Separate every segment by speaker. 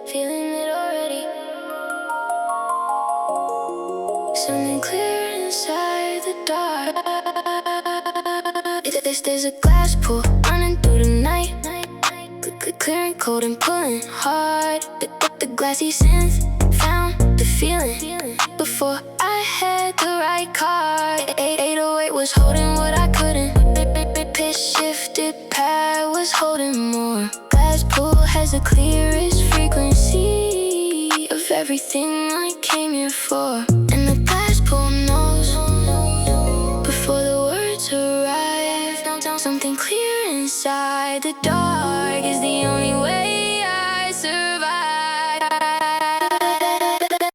Speaker 1: feeling it already. Something clear inside the dark. There's a glass pool running through the night. Clearing cold and pulling hard. The glassy sense found the feeling before I had the right card. 808 was holding what I couldn't. Pitch shifted, pad was holding more. Glass pool has the clearest frequency of everything I came here for. And the glass pool knows before the words arrive. Something clear inside the dark is the only way I survive.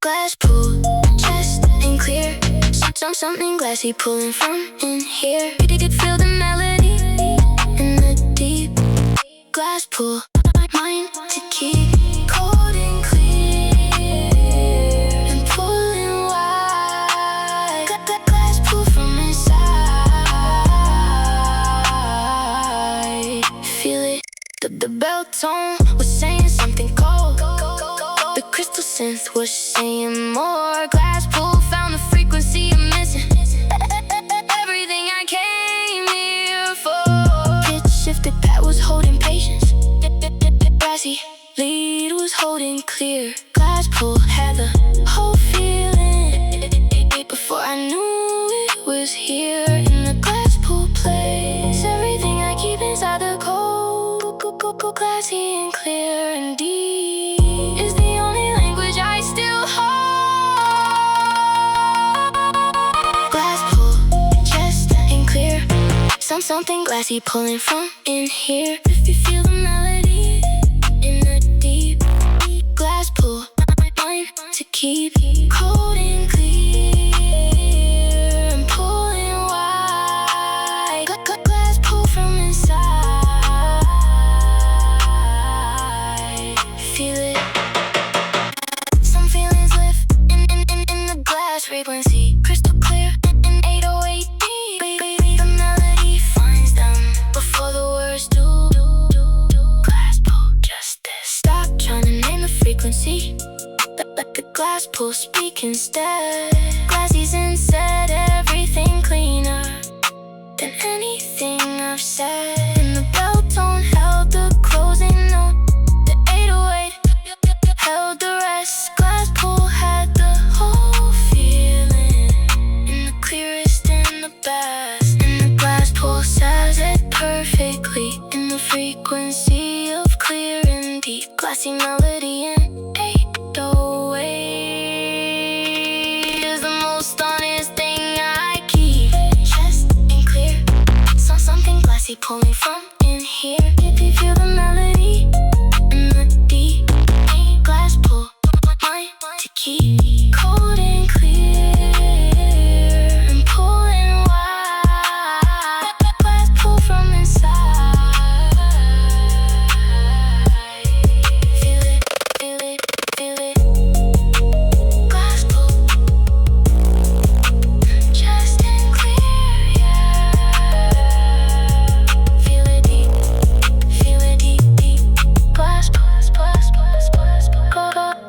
Speaker 1: Glass pool, chest and clear. Something glassy pulling from in here. You could feel the melody in the deep. Glass pool, mine to keep. Cold and clear and pulling wide. Glass pool from inside. Feel it. The bell tone was saying something cold. The crystal synth was saying more. Glass pool found the frequency I'm missing. Everything I came here for. Pitch shifted, Pat was holding patience. Brassy lead was holding clear. Glass pool had the whole feeling before I knew it was here. In the glass pool place, everything I keep inside the cold. Glassy and clear and deep is the only language I still hold. Glass pool, chest and clear. Something glassy pulling from in here. If you feel the melody in the deep. Glass pool, mine to keep. Cold and clear and pulling wide. Glass pool from inside. Feel it. Some feelings live in the glass frequency. Crystal clear in 808 deep. The melody finds them before the words do. Glass pool, just this. Stop trying to name the frequency. Let the glass pool speak instead. Glassy's said everything cleaner than anything I've said. And the bell tone held the closing note. The 808 held the rest. Glass pool had the whole feeling in the clearest and the best. And the glass pool says it perfectly in the frequency of clear and deep. Glassy melody in 808 is the most honest thing I keep. Chest and clear. Something glassy pulling from in here. If you feel the melody in the deep. Glass pool, mine to keep. Cold and clear and pulling wide. Glass pool from inside. Feel it, feel it, feel it. Glass pool, chest and clear, yeah. Feel it deep, deep. Glass pool,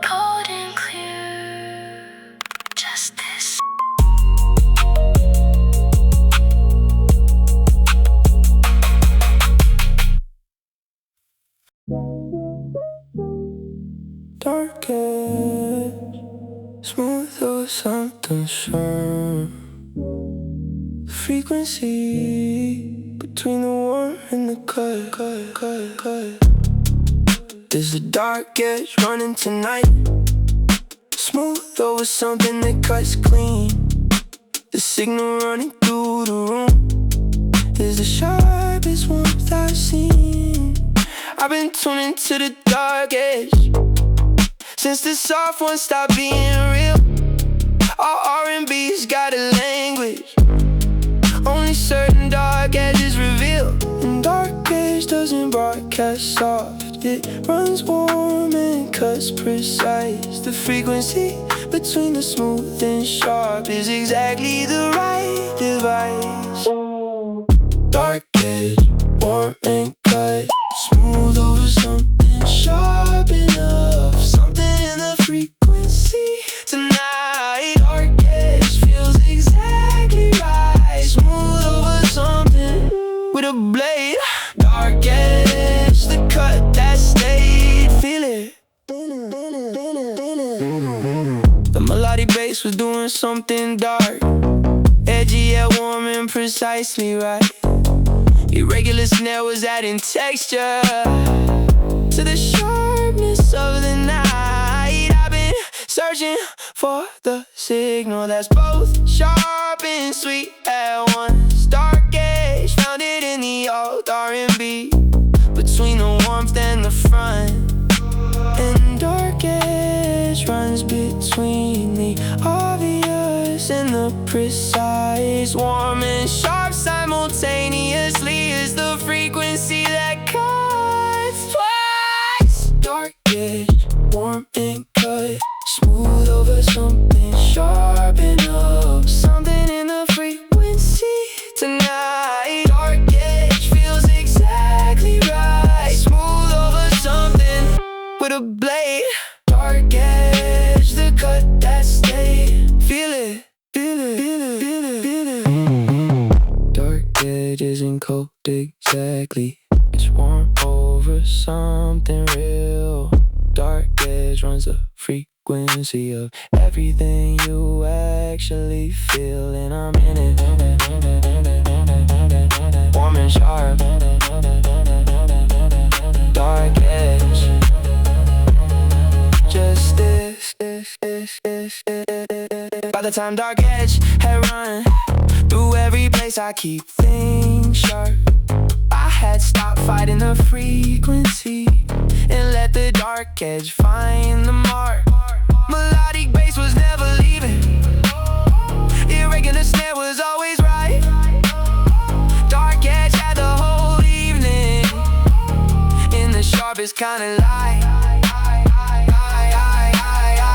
Speaker 1: cold and clear. Just this.
Speaker 2: Dark edge, smooth or something sharp. The frequency between the warm and the cut. There's a dark edge running tonight. Smooth over something that cuts clean. The signal running through the room is the sharpest warmth I've seen. I've been tuning to the dark edge since the soft one stopped being real. All R&B's got a language only certain dark edges reveal. And dark edge doesn't broadcast soft. It runs warm and cuts precise. The frequency between the smooth and sharp is exactly the right device. Dark edge, warm and cut, smooth over something sharp enough doing something dark. Edgy yet warm and precisely right. Irregular snare was adding texture to the sharpness of the night. I've been searching for the signal that's both sharp and sweet at once. Dark edge, found it in the old R&B, between the warmth and the front. And dark edge runs between the obvious and the precise. Warm and sharp simultaneously is the frequency that cuts twice. Dark edge, warm and cut, smooth over something sharp enough. Something in the frequency tonight. Dark edge feels exactly right. Smooth over something with a blade. Dark edge, the cut that stayed. Feel it, feel it, feel it, feel it, feel it. Dark edge isn't cold exactly. It's warm over something real. Dark edge runs the frequency of everything you actually feel. And I'm in it, warm and sharp. Dark edge, just this. By the time dark edge had run through every place, I keep things sharp. I had stopped fighting the frequency and let the dark edge find the mark. Melodic bass was never leaving. Irregular snare was always right. Dark edge had the whole evening in the sharpest kind of light.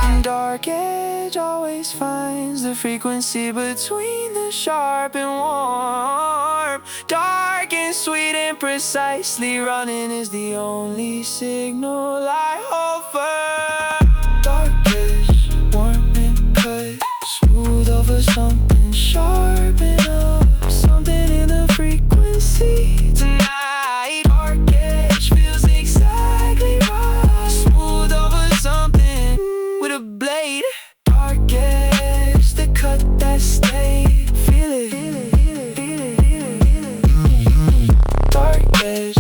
Speaker 2: And dark edge always finds the frequency between the sharp and warm. Dark and sweet and precisely running is the only signal I offer. Dark edge, warm and cut, smooth over something sharp enough. Something in the frequency tonight. Dark edge feels exactly right. Smooth over something with a blade. Dark edge, the cut that stayed. Feel it, feel it, feel it, feel it, feel it, feel it. Dark edge,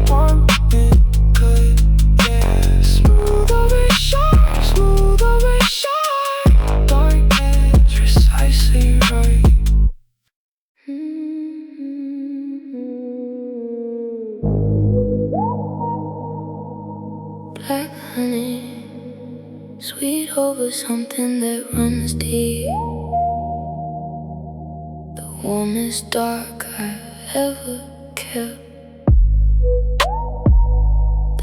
Speaker 2: warm and cut, yeah. Smooth over sharp, smooth over sharp. Dark edge, precisely right. Black honey, sweet over something that runs deep. The warmest dark I've ever kept.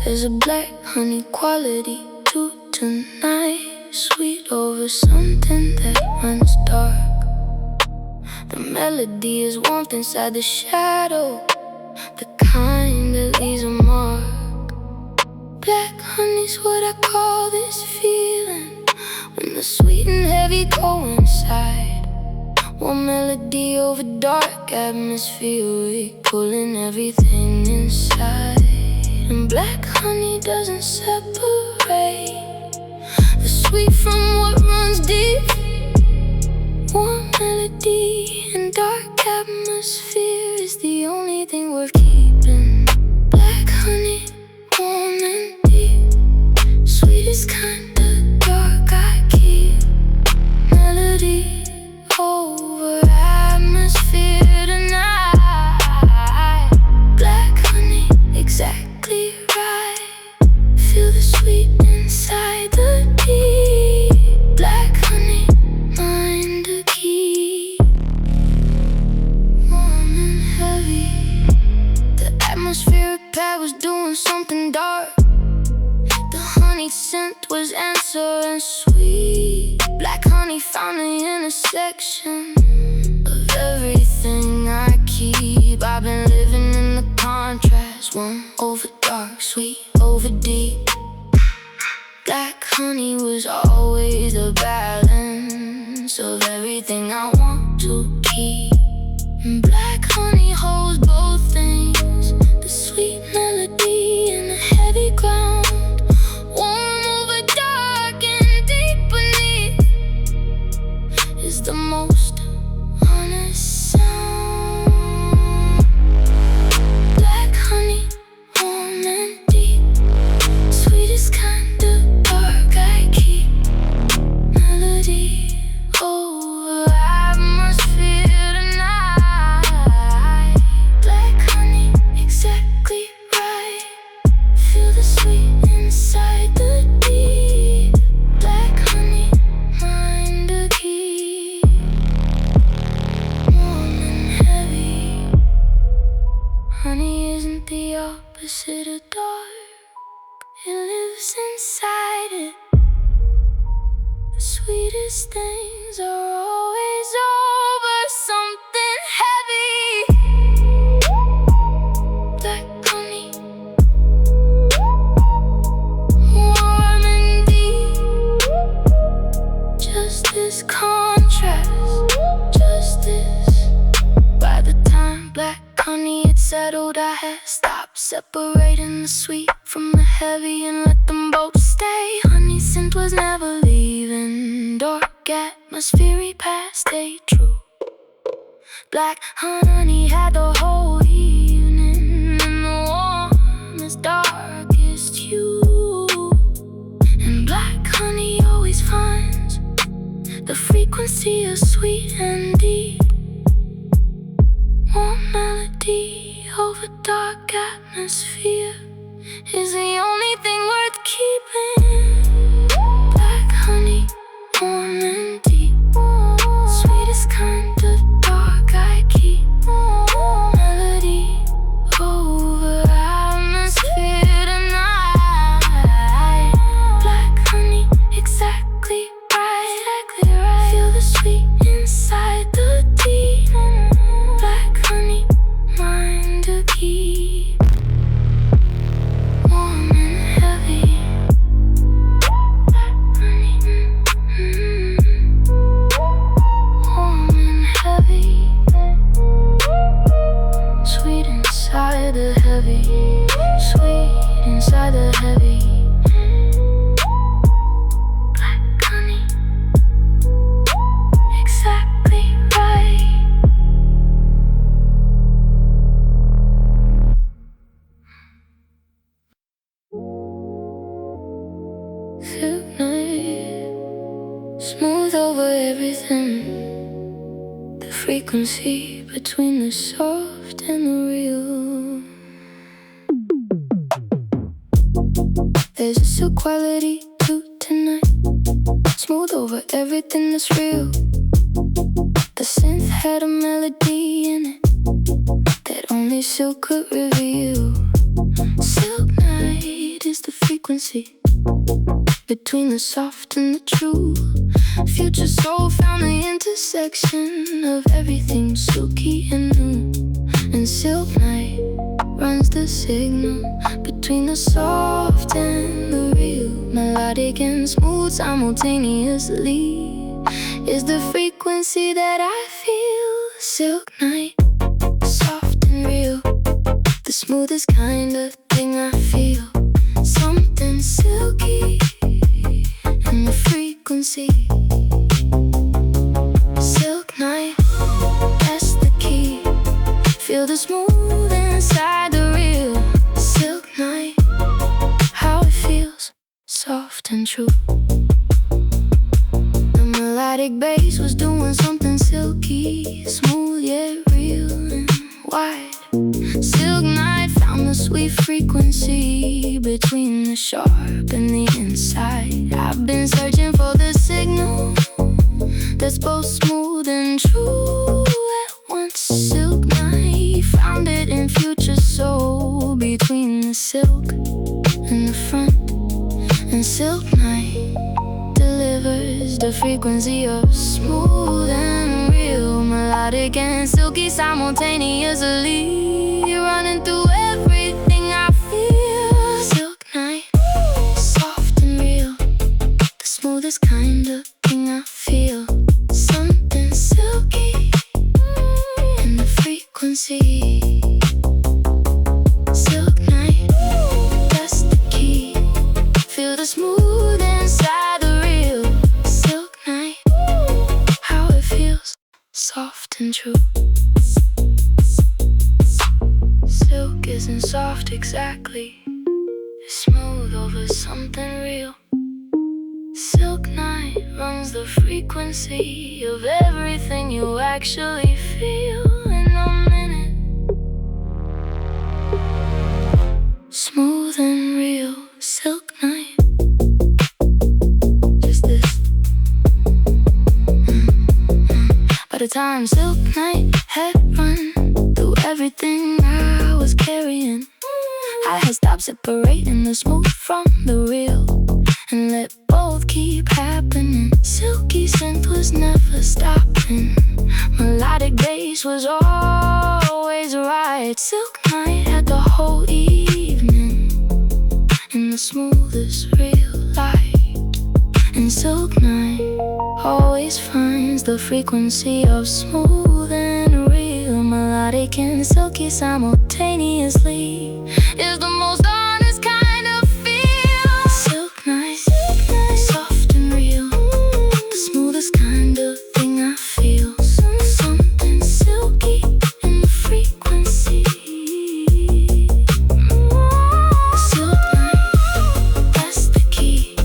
Speaker 2: There's a black honey quality to tonight. Sweet over something that runs dark. The melody is warmth inside the shadow, the kind that leaves a mark. Black honey's what I call this feeling, when the sweet and heavy coincide. One melody over dark atmosphere, we pulling everything inside. And black honey doesn't separate the sweet from what runs deep. Warm melody and dark atmosphere is the only thing worth keeping. Black honey, warm and deep, sweetest kind of dark I keep. Melody over atmosphere tonight. Black honey, exactly right. Feel the sweet inside the deep. Black honey, mind the key. Warm and heavy, the atmospheric pad was doing something dark. The honey scent was answer and sweet. Black honey found the intersection of everything I keep. I've been living in the contrast, warm over dark, sweet over deep. Black honey was always the balance of everything I want to keep. And black honey holds both things, the sweet melody and the heavy ground. Warm over dark and deep beneath.
Speaker 1: isn't the opposite of dark. It lives inside it. The sweetest things are always over something heavy. Black honey, warm and deep. Just this contrast, just this. By the time black honey had settled, I had stopped separating the sweet from the heavy and let them both stay. Honey scent was never leaving. Dark atmosphere past stay true. Black honey had the whole evening in the warmest, darkest hue. And black honey always finds the frequency of sweet and deep. Warm melody over dark atmosphere is the only thing worth keeping. Black honey, warm and deep. Sweetest kind of dark I keep. Melody over atmosphere tonight. Black honey, exactly right. Feel the sweet inside the deep. Black honey, mine to keep. Warm and heavy. Black honey, warm and heavy. Sweet inside the heavy. Sweet inside the heavy. Black honey, exactly right. Silk night, smooth over everything. The frequency between the soft and the real. There's a silk quality to tonight, smooth over everything that's real. The synth had a melody in it that only silk could reveal. Silk night is the frequency between the soft and the true. Future soul found the intersection of everything silky and new. And silk night runs the signal between the soft and the real. Melodic and smooth simultaneously is the frequency that I feel. Silk night, soft and real, the smoothest kind of thing I feel. Something silky in the frequency. Silk night, that's the key. Feel the smooth inside the real. Silk night, how it feels, soft and true. The melodic bass was doing something silky, smooth yet real and wide. Silk night found the sweet frequency between the sharp and the inside. I've been searching for the signal that's both smooth and true at once. Silk night found it in future soul between the silk and the front. And silk night delivers the frequency of smooth and real, melodic and silky simultaneously, running through everything I feel. Silk night, soft and real, the smoothest kind of thing I feel. Something silky in the frequency. Silk night, that's the key. Feel the smooth inside the real. Silk night, how it feels, soft and true. Silk isn't soft exactly, it's smooth over something real. Silk night runs the frequency of everything you actually feel in a minute. Smooth and real, silk night. Just this. By the time silk night had run through everything I was carrying, hi-hat stop separating the smooth from the real, and let both keep happening. Silky synth was never stopping. Melodic bass was always right. Silk night had the whole evening in the smoothest real light. And silk night always finds the frequency of smooth and real. Melodic and silky simultaneously is the most honest kind of feel. Silk night, soft and real, the smoothest kind of thing I feel. Something silky in the frequency. Silk night, that's the key.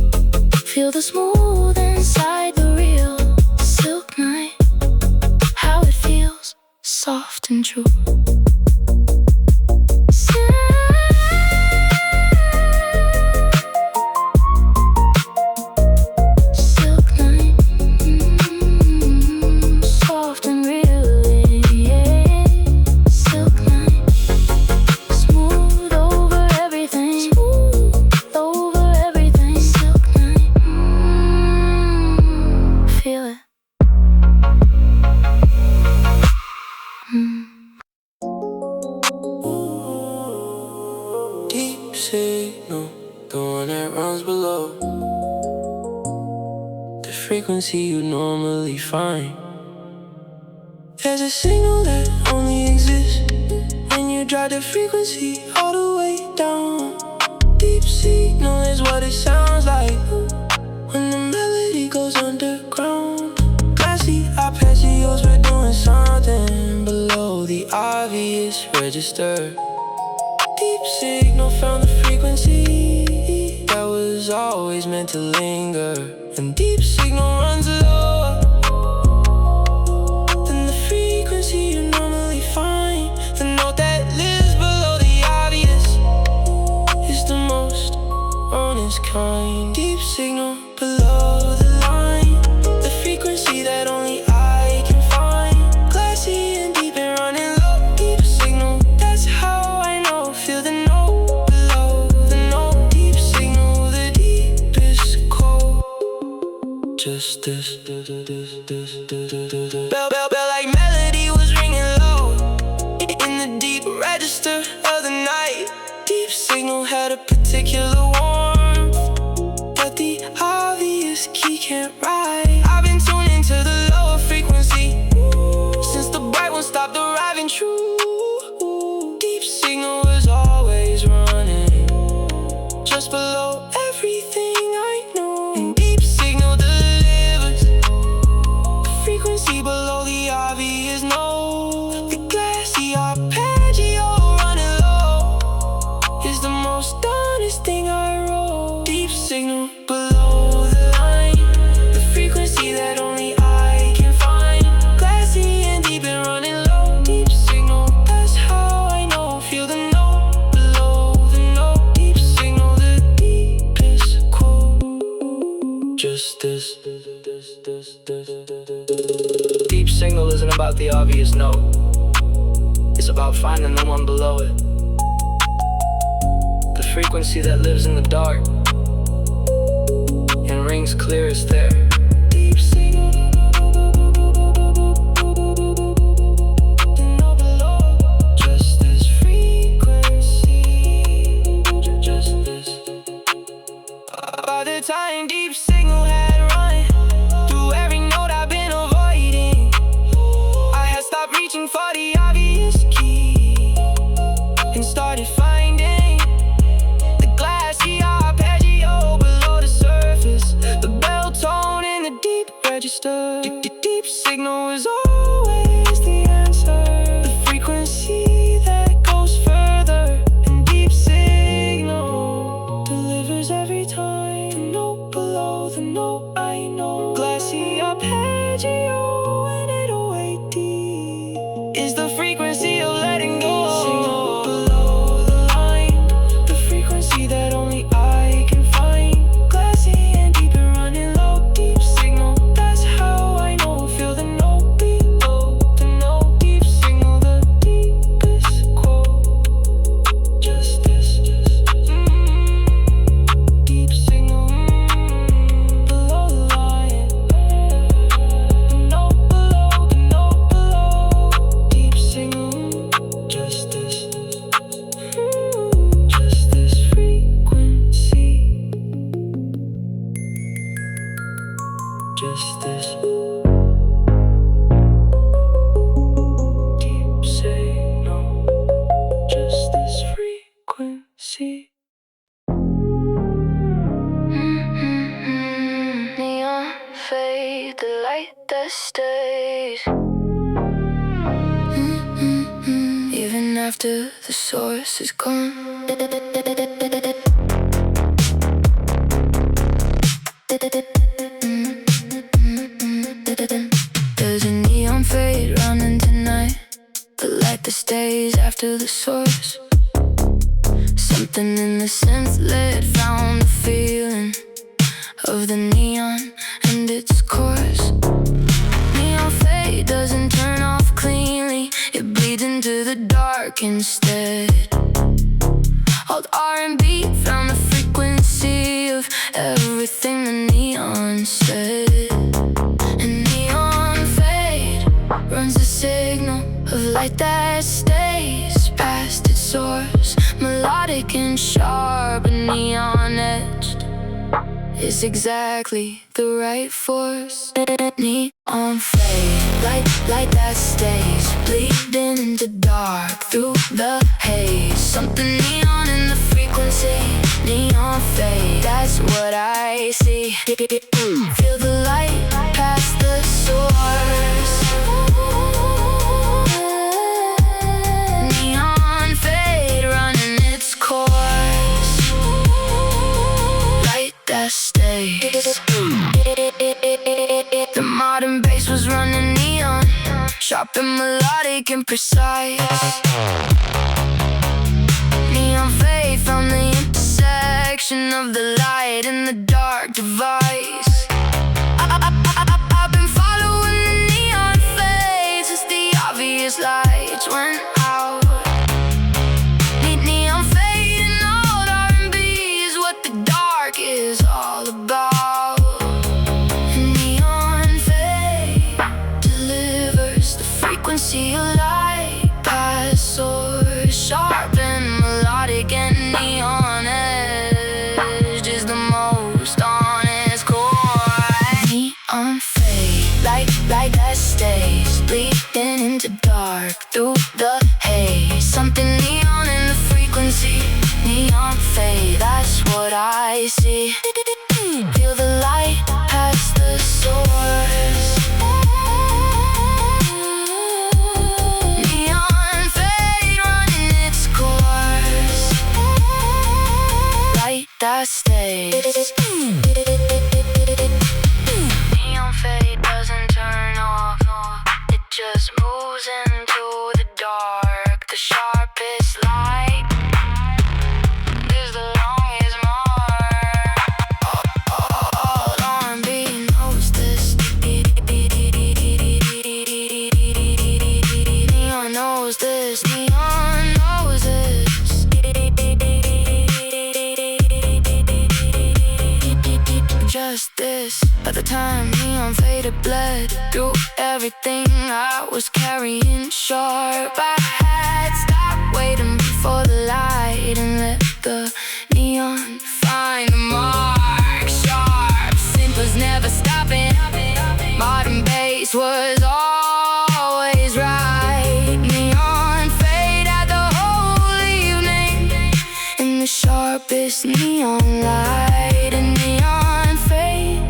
Speaker 1: Feel the smooth inside the real. Silk night, how it feels, soft and true.
Speaker 2: Signal, the one that runs below the frequency you normally find. There's a signal that only exists when you drop the frequency all the way down. Deep signal is what it sounds like when the melody goes underground. Glassy arpeggios, we're doing something below the obvious register. Deep signal found the frequency that was always meant to linger. And deep signal runs lower than the frequency you normally find. The note that lives below the obvious is the most honest kind. Deep signal below the line, the frequency that only I can find. Glassy and deep and running low. Deep signal, that's how I know. Feel the note below the note. Deep signal, the deepest code. Just this. Bell like melody was ringing low in the deep register of the night. Deep signal had a particular warmth that the obvious key can't write. I've been tuning to the lower frequency since the bright one stopped arriving true. Deep signal was always running just below everything I know. And deep signal delivers the frequency below the obvious note. The glassy arpeggio running low is the most honest thing I wrote. Deep signal below the line, the frequency that only I can find. Glassy and deep and running low. Deep signal, that's how I know. Feel the note below the note. Deep signal, the deepest quote. Just this.
Speaker 3: Deep signal isn't about the obvious note. It's about finding the one below it. The frequency that lives in the dark and rings clear as there.
Speaker 2: Deep signal, the note below. Just this frequency. Just this. By the time deep signal had run through every note I've been avoiding, I had stopped reaching for the obvious key and started finding the glassy arpeggio below the surface, the bell tone in the deep register. Deep signal is always the answer, the frequency that goes further. And deep signal delivers every time. The note below the note I know. Glassy arpeggio and 808D is the frequency of letting go. Signal below the line.
Speaker 1: after the source is gone. There's a neon fade running tonight, the light that stays after the source. Something in the synth lit found the feeling of the neon and its course. Neon fade doesn't turn off cleanly, it bleeds into the dark instead. Old R&B found the frequency of everything the neon said. And neon fade runs the signal of light that stays past its source. Melodic and sharp and neon edged is exactly the right force. Neon fade, light that stays, bleeding into dark through the haze. Something neon in the frequency. Neon fade, that's what I see. Feel the light past the source. Neon fade running its course. Light that stays. The modern bass was running neon, sharp and melodic and precise. Neon fade found the intersection of the light and the dark device. I've been following the neon fade since the obvious lights went out. Neon fade and old R&B is what the dark is all about. Neon fade delivers the frequency of light past source. Sharp and melodic and neon edge is the most on its core. Neon fade, light that stays, bleeding into dark through the haze. Something neon in the frequency. Neon fade, that's what I see. Feel the light past the source. Neon fade running its course. Light that stays. Neon fade doesn't turn off, it just moves into the dark. The sharpest light is the longest mark. All R&B knows this. Neon knows this. Neon knows this. Just this. By the time neon faded, bled through everything I was carrying sharp. I had stopped waiting before the light and let the neon find the mark. Sharp, synth was never stopping. Modern bass was always right. Neon fade had the whole evening in the sharpest neon light. And neon fade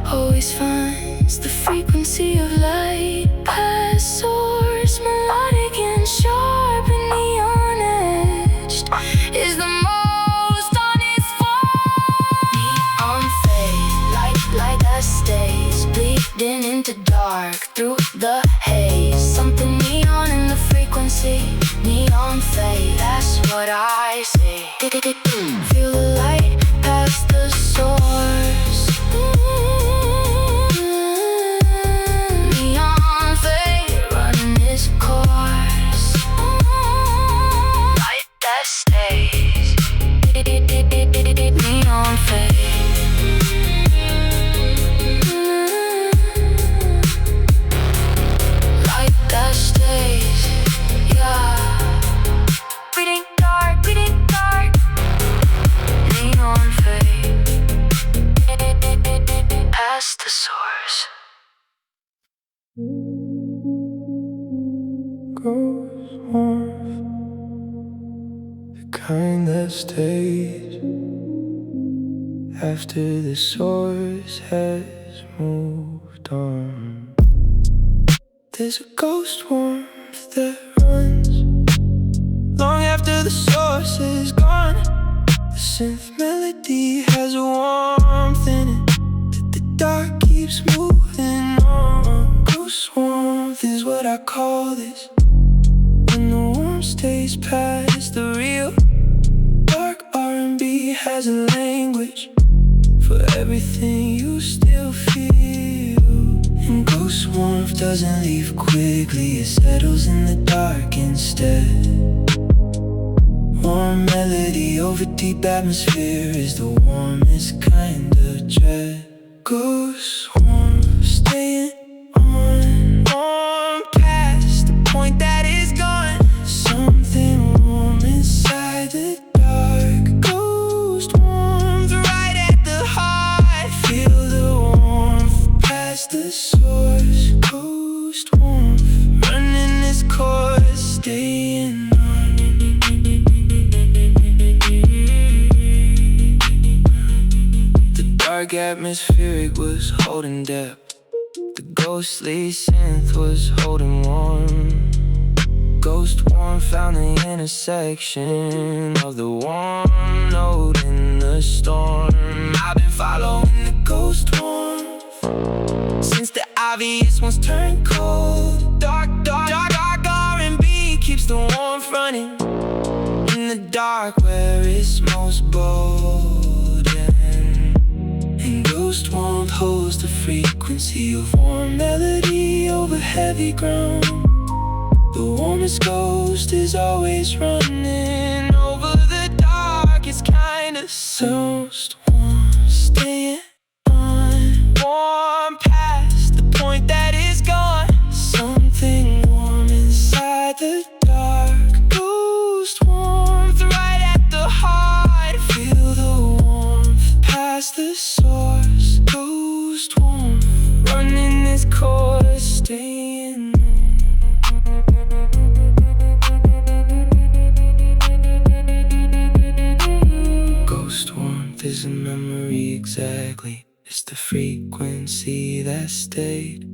Speaker 1: always finds the frequency of light past source. Melodic and sharp and neon edged is the most on its form. Neon fade, light that stays, bleeding into dark through the haze. Something neon in the frequency. Neon fade, that's what I see. Feel the light past the source. Neon fade running its course. Light that stays. Neon fade. Light that stays. Yeah. Bleeding dark, bleeding dark. Neon fade. Past the source.
Speaker 2: Goes warmth, the kind that stays after the source has moved on. There's a ghost warmth that runs the source is gone. The synth melody has a warmth in it that the dark keeps moving on. Ghost warmth is what I call this, when the warmth stays past the real. Dark R&B has a language for everything you still feel. And ghost warmth doesn't leave quickly, it settles in the dark instead. Warm melody over deep atmosphere is the warmest kind of dread. Ghost warmth staying on, warm past the point that is gone. Something warm inside the dark. Ghost warmth right at the heart. Feel the warmth past the source. Ghost warmth running this course, staying on. The dark atmospheric was holding depth. The ghostly synth was holding warm. Ghost warmth found the intersection of the warm note in the storm. I've been following the ghost warmth since the obvious ones turned cold. Dark R&B keeps the warmth running in the dark where it's most bold. And ghost warmth holds the frequency of warm melody over heavy ground. The warmest ghost is always running over the darkest kind of source. Warm, staying on, warm past the point that is gone. Something warm inside the dark. Ghost warmth right at the heart. Feel the warmth past the source. Ghost warmth running this course, staying on. Ghost warmth is a memory exactly. It's the frequency that stayed.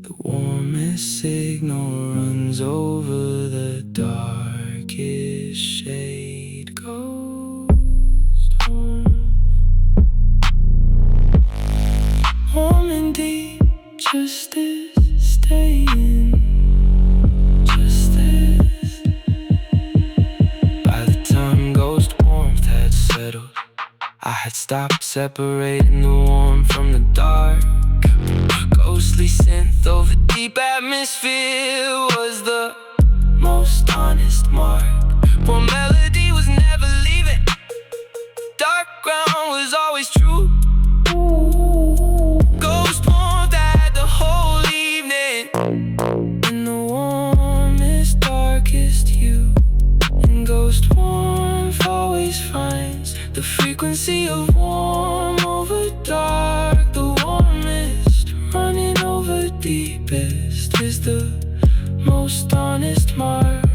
Speaker 2: The warmest signal runs over the darkest shade. Ghost warmth, warm and deep, just as staying, just as. By the time ghost warmth had settled, I had stopped separating the warm from the dark. Ghostly synth over deep atmosphere was the most honest mark. Warm melody was never leaving, dark ground was always true. Ghost warmth had the whole evening in the warmest, darkest hue. And ghost warmth always finds the frequency of warm over dark. The warmest running over deepest is the most honest mark.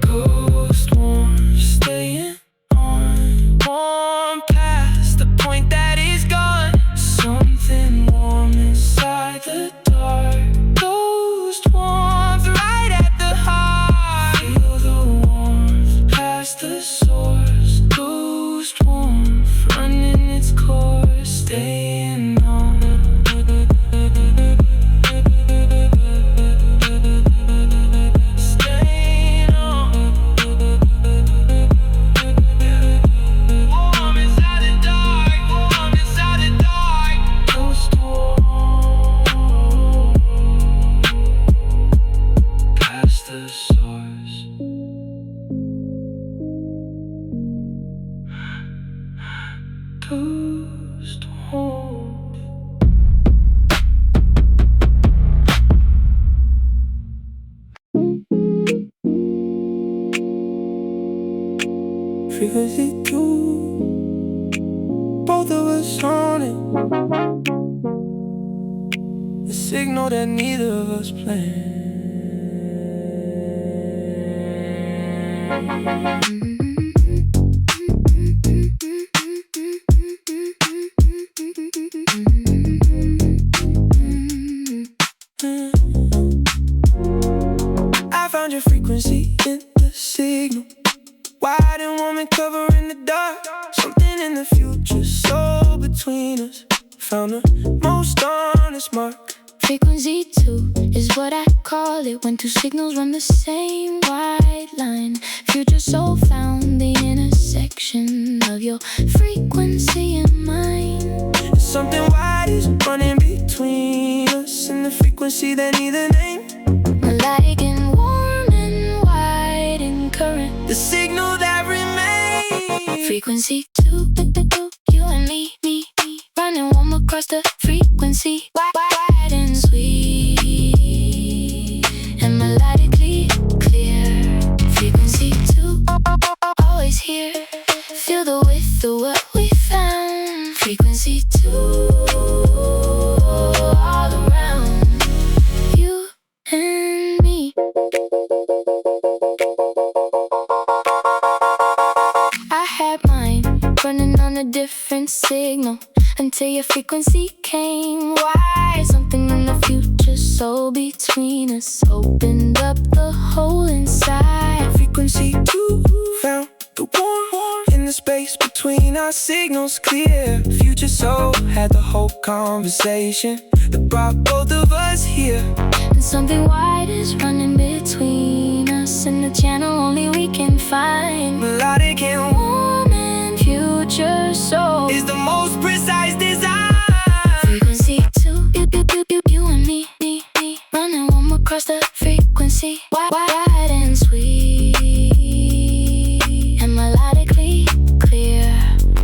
Speaker 2: Ghost warmth staying on, warm past the point that is gone. Something warm inside the dark. Ghost warmth right at the heart. Feel the warmth past the source. Ghost warmth running its course, staying on. Staying on. Warm inside the dark, warm inside the dark. Ghost warmth past the source. Ghost warmth. Frequency 2, both of us on it. A signal that neither of us planned. I found your frequency in the signal. cover in the dark. Something in the future, so between us. Found the most honest mark.
Speaker 1: Frequency 2 is what I call it when two signals run the same white line. Future soul found the intersection of your frequency and mine.
Speaker 2: Something white is running between us and the frequency that neither name.
Speaker 1: Like in warm and wide and current,
Speaker 2: The signal that remains.
Speaker 1: frequency 2, you and me, running warm across the frequency, wide and sweet, and melodically clear. Frequency 2, always here. Feel the width of what we found. Frequency 2, all around you and me. I had mine running on a different signal until your frequency came. Why? Something in the future, so between us, opened up the hole inside.
Speaker 2: Frequency 2 found the warmth in the space between our signals clear. Future soul had the whole conversation that brought both of us here.
Speaker 1: And something white is running between us and the channel only we can find.
Speaker 2: Melodic and
Speaker 1: Warm and future soul
Speaker 2: is the most precise design.
Speaker 1: frequency 2, you and me, running warm across the frequency, wide and sweet, and melodically clear.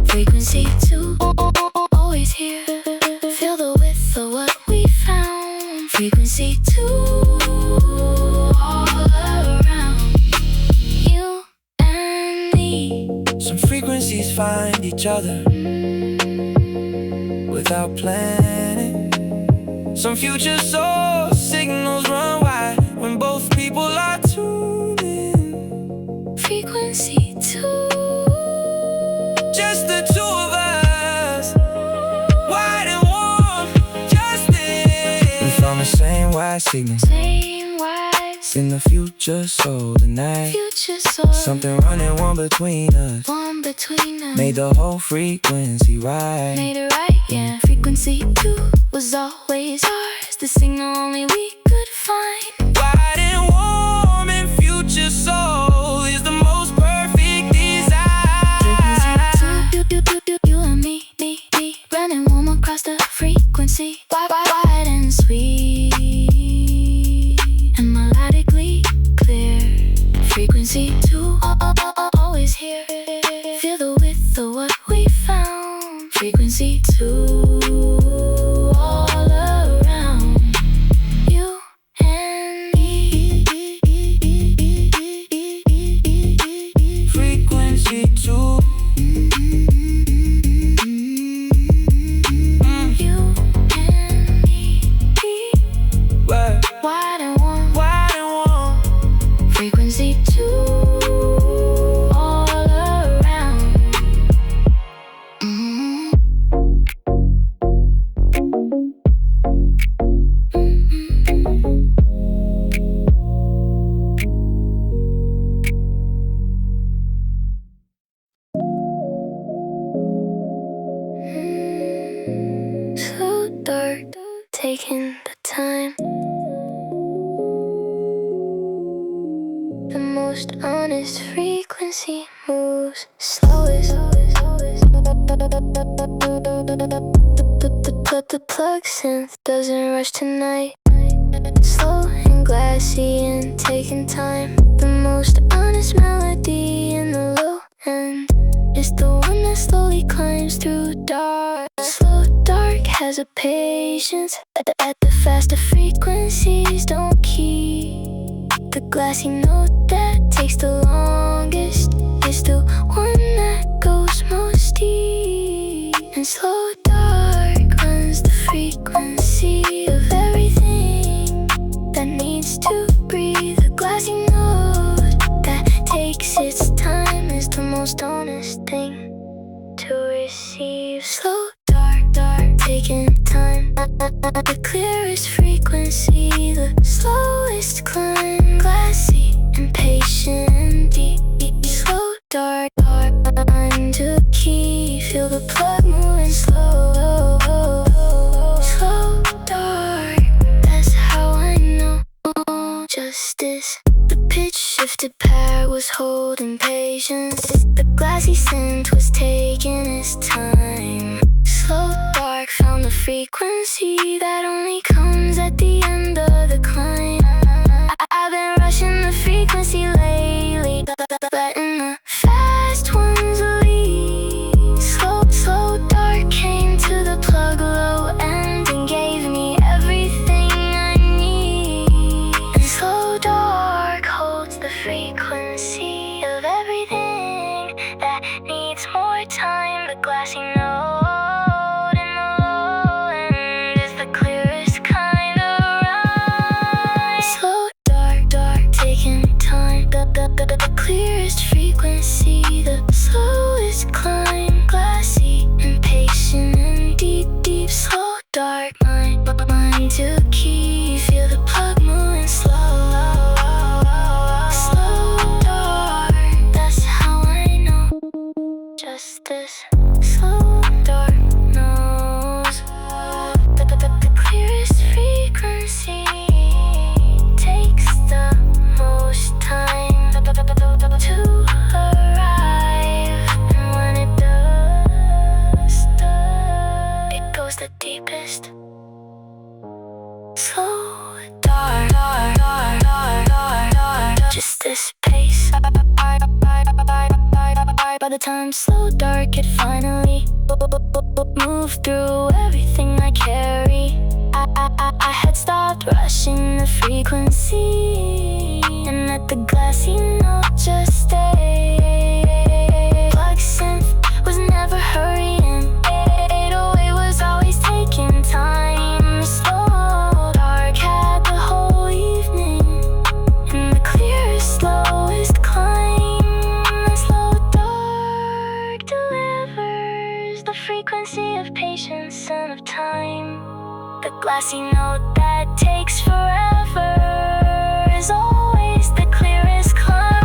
Speaker 1: Frequency 2, always here. Feel the width of what we found. Frequency 2, all around you and me.
Speaker 2: Some frequencies find each other without planning. Some future soul signals run wide when both people are tuned in.
Speaker 1: Frequency 2,
Speaker 2: Just the two of us, wide and warm, just in. We found the same wide signal
Speaker 1: same wise,
Speaker 2: in the future soul tonight.
Speaker 1: future soul,
Speaker 2: Something running warm between us
Speaker 1: one between us,
Speaker 2: made the whole frequency right.
Speaker 1: made it right, yeah. Frequency 2 was always ours, the signal only we could find.
Speaker 2: Wide and warm and future soul is the most perfect design.
Speaker 1: Frequency 2, you and me, running warm across the frequency, wide and sweet, and melodically clear. Frequency 2, always here. Feel the width of what we found. Frequency 2, all around you and me.
Speaker 2: Frequency 2.
Speaker 1: You and me.
Speaker 2: Wide,
Speaker 1: Wide and warm.
Speaker 2: wide and warm.
Speaker 1: Frequency 2, all around. So dark, taking the time. The most honest frequency moves slowest. But the plug synth doesn't rush tonight. Slow and glassy and taking time. The most honest melody in the low end is the one that slowly climbs through dark. Slow dark has a patience at the faster frequencies don't keep. The glassy note that takes the longest is the one that goes most deep. And slow dark runs the frequency of everything that needs to breathe. The glassy note that takes its time is the most honest thing to receive. Slow dark, taking time. The clearest frequency, the slowest climb. Glassy and patient and deep. Slow dark, dark. Find a key, feel the plug moving slow, slow, dark. That's how I know justice. The pitch shifted pad was holding patience. The glassy scent was taking its time. Slow, dark, found the frequency that only comes at the end of the climb. I've been rushing the frequency lately, letting the fast ones lead. Slow, slow, dark came to the plug low end and gave me everything I need. And slow, dark holds the frequency of everything that needs more time. The glassy note in the low end is the clearest kind of rhyme. Slow, dark, dark, taking time. The clearest frequency, the slowest climb. Glassy and patient and deep, deep. Slow, dark, mind to key. Feel the plug moving slow, slow, dark. That's how I know justice. Slow, dark knows the clearest frequency takes the most time to arrive. And when it does, it goes the deepest. Slow, dark, dark, dark, dark, dark, dark. Just this pace. By the time slow, dark, it finally moved through everything I carry. I had stopped rushing the frequency and let the glassy note just stay. Plug synth was never hurrying. 808 was always taking time. Slow, dark had the whole evening in the clearest, slowest climb. And slow, dark delivers the frequency of patience and of time. The glassy note that takes forever is always the clearest climb.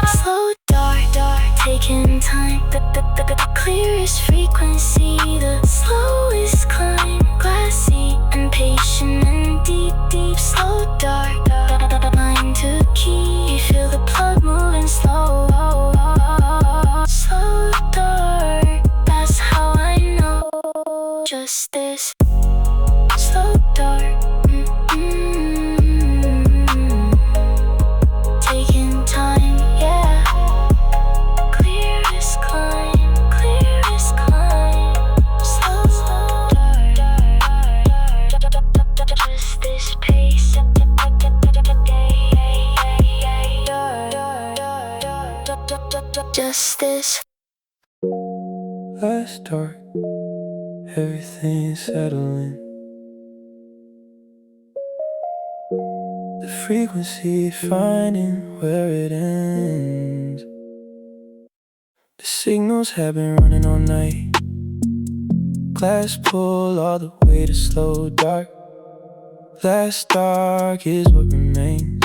Speaker 1: Slow, dark, dark, taking time. The clearest frequency, the slowest climb. Glassy and patient and deep, deep. Slow, dark, dark, mind to key. Feel the plug moving slow, slow, dark. That's how I know justice. Slow, dark, taking time, yeah. Clearest climb, clearest climb. Slow, dark, just this pace. Just this.
Speaker 2: Last dark, everything's settling. The frequency finding where it ends. The signals have been running all night. Glass pull all the way to slow, dark. Last dark is what remains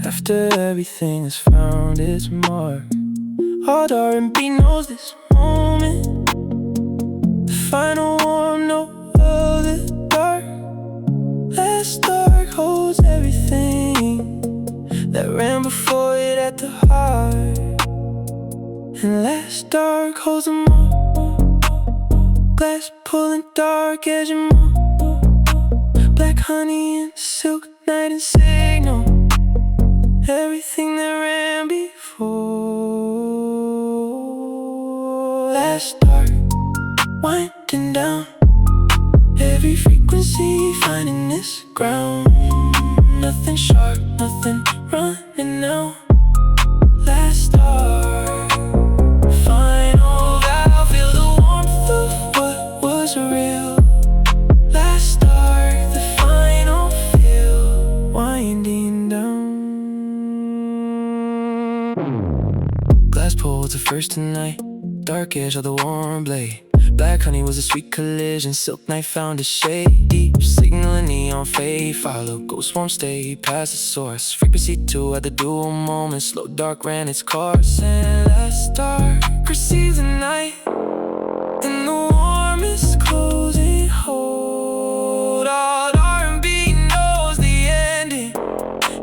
Speaker 2: after everything has found its mark. All R&B knows this moment, the final warm note of the dark. Last dark holds everything that ran before it at the heart. And last dark holds them all. Glass pulling dark edge and more. Black honey and silk night and signal. Everything that ran before. Last dark, winding down. Every frequency finding this ground. Nothing sharp, nothing running now. Last dark, final valve. Feel the warmth of what was real. Last dark, the final feel. Winding down. Glass pole, the first tonight. Dark edge of the warm blade. Black honey was a sweet collision. Silk night found a shade deep, signaling neon fade. Follow ghost won't stay past the source. Frequency 2 at the dual moment. Slow dark ran its course. And less dark perceive the night in the warmest closing hold. All R&B knows the ending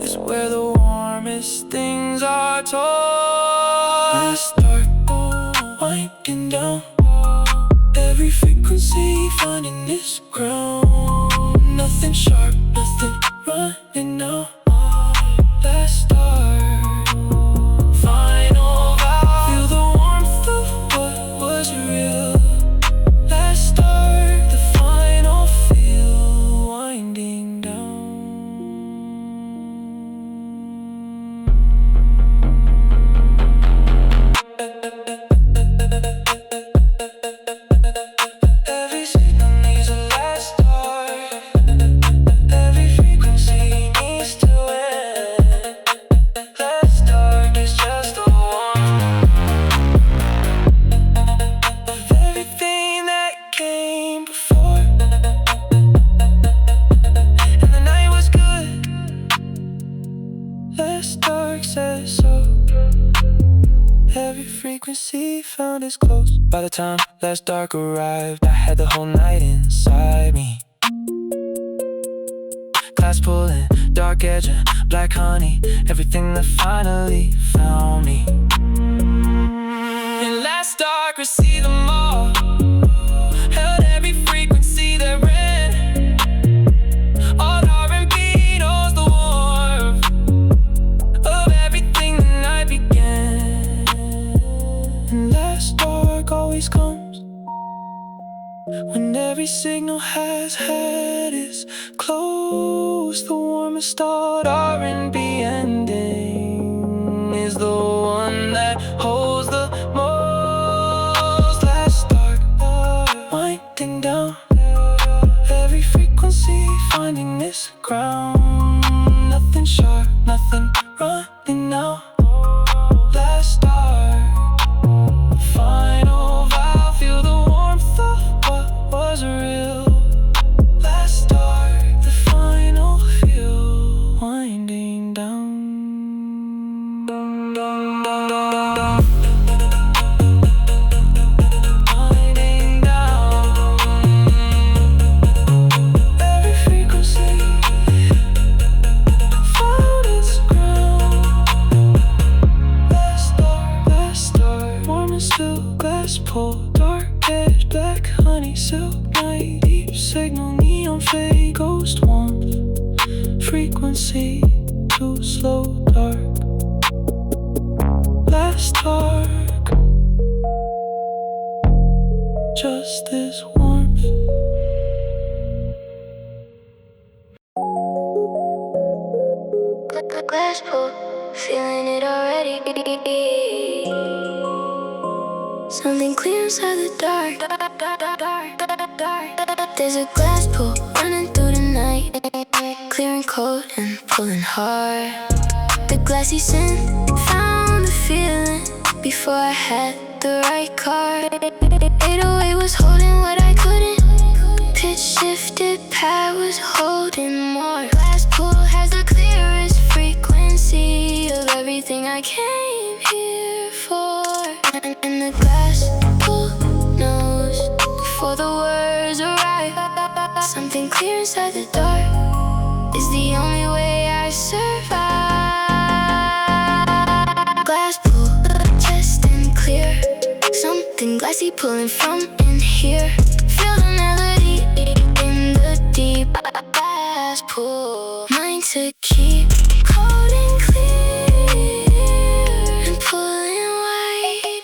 Speaker 2: is where the warmest things are told. Less dark winding down, every frequency finding its ground. Nothing sharp, nothing running now. Last start, final vow. Feel the warmth of what was real. Last start, the final feel winding down. Every signal needs a last start. Every frequency needs to end. Last start is just the warmth of everything that came before. And the night was good. Last dark says so. Every frequency found its close. By the time last dark arrived, I had the whole night inside me. Glass pulling, dark edge and black honey, everything that finally found me. And last dark received them all, held every frequency that ran. All R&B knows the warmth of everything the night began. And last dark always comes when every signal has had its close. The warmest start R&B ending is the one that holds the most. Last dark winding down, every frequency finding its ground. Nothing sharp, nothing running now. Last start, final vow. Feel the warmth of what was real. Last start, the final feel winding down. Winding down. Every frequency found its ground. Last start, warm and still. Glass pull, dark edge, black honey, silk night, deep signal, neon fade, ghost warmth. Frequency too slow, dark. Last dark, just this warmth.
Speaker 1: Glass pull, feeling it already. Something clear inside the dark. There's a glass pull running through the night, clear and cold and pulling hard. The glassy scent found the feeling before I had the right card. 808 was holding what I couldn't. Pitch shifted, pad was holding more. Glass pull has the clearest frequency of everything I came here for. And the glass pull knows before the words arrive. Something clear inside the dark is the only way I survive. Glass pull, chest and clear. Something glassy pulling from in here. Feel the melody in the deep. Glass pull, mine to keep. Cold and clear and pulling wide.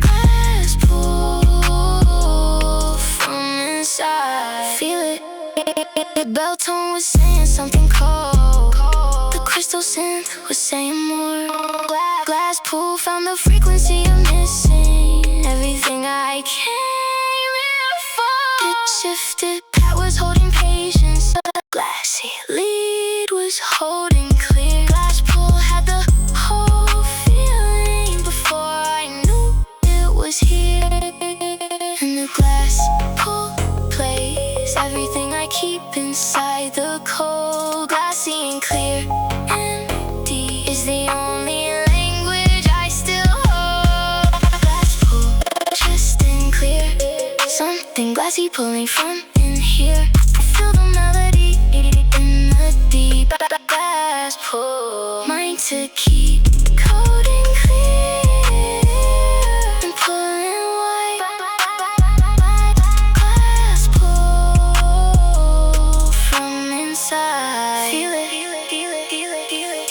Speaker 1: Glass pull from inside. Feel it. The bell tone was saying something cold. The crystal synth was saying more. Glass pool found the frequency of missing everything I came here for. It shifted, Pat was holding patience. Glassy lead was holding clear. Glass pool had the whole feeling before I knew it was here. something glassy pulling from in here. I feel the melody in the deep glass pull. Mine to keep coating clear and pulling white. Glass pull from inside. Feel it, feel it, feel it, feel it, feel it.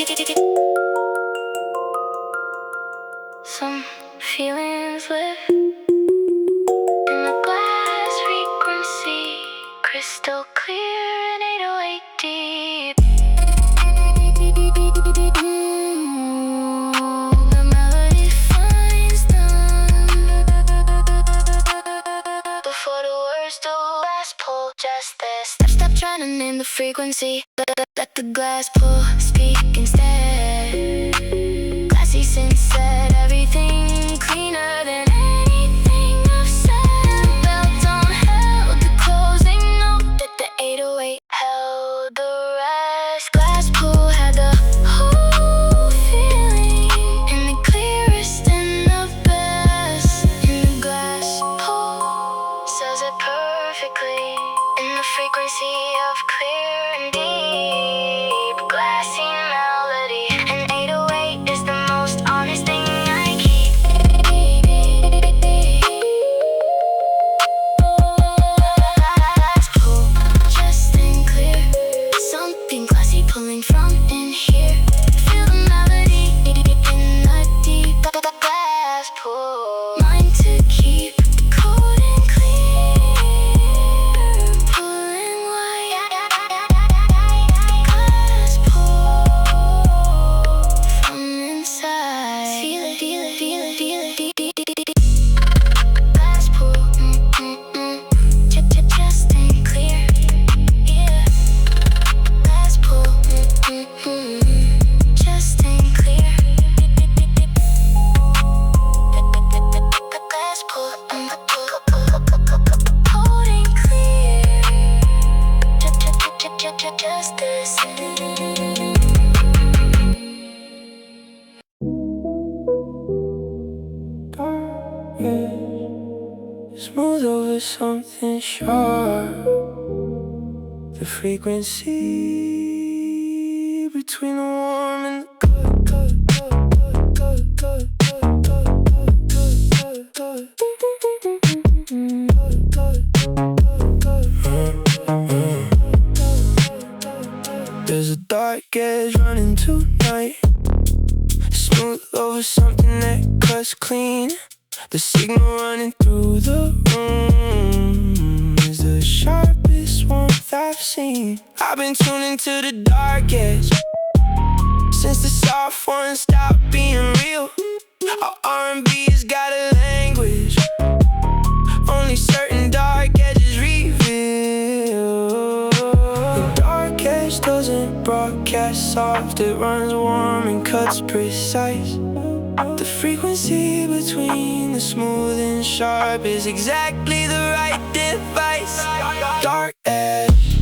Speaker 1: Some feelings live in the glass frequency, crystal clear and 808 deep. The melody finds none before the words do last pull. Just this. Stop drowning in the frequency. Let the glass pull speak instead. Glassy since said everything cleaner than anything I've said. Belt on held the closing note that the 808 held the rest. Glass pull had the whole feeling in the clearest and the best. In the glass pull says it perfectly in the frequency of clear and deep. Glassy melody and 808 is the most honest thing I keep. Glass pull just and clear, something glassy pulling from in here. Feel the melody in the deep glass pull. Mine to keep cold and clear, pulling white. Glass pull from inside. Feel it, feel it, feel it, feel it. Glass pull, just and clear, yeah. Glass pull, just and clear. Glass pull, holding clear. Just this.
Speaker 2: Smooth over something sharp. The frequency between the warm and the There's a dark edge running tonight. Smooth over something that cuts clean. The signal running through the room is the sharpest warmth I've seen. I've been tuning to the dark edge since the soft ones stopped being real. Our R&B has got a language only certain dark edges reveal. The dark edge doesn't broadcast soft, it runs warm and cuts precise. The frequency between the smooth and sharp is exactly the right device. Dark edge,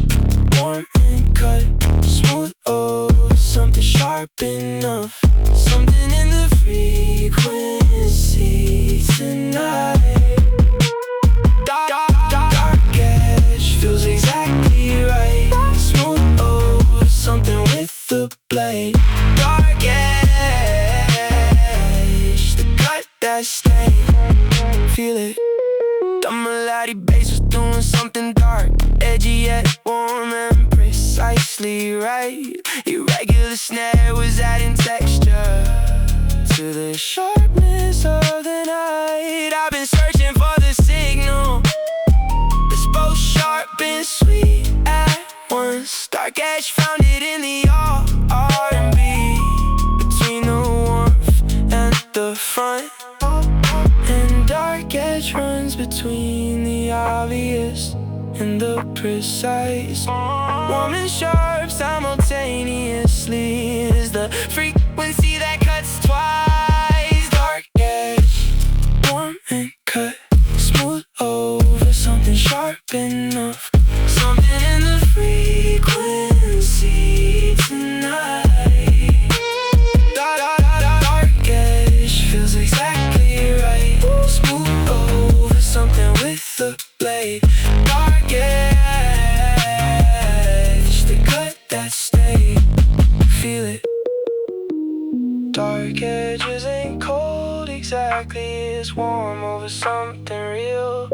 Speaker 2: warm and cut, smooth over something sharp enough. Something in the frequency tonight. Dark edge feels exactly right. Smooth over something with the blade. Dark edge, the cut that stain. Feel it. The melodic bass was doing something dark, edgy yet warm and precisely right. Irregular snare was adding texture to the sharpness of the night. I've been searching for the signal that's both sharp and sweet at once. Dark edge found it in the R&B between the warmth and the front. And dark edge runs between the obvious and the precise. Warm and sharp simultaneously is the frequency that cuts twice. Dark edge, warm and cut, smooth over something sharp enough. Something in the frequency tonight. Dark edge feels exactly right. Smooth over something with the blade. exactly is warm over something real.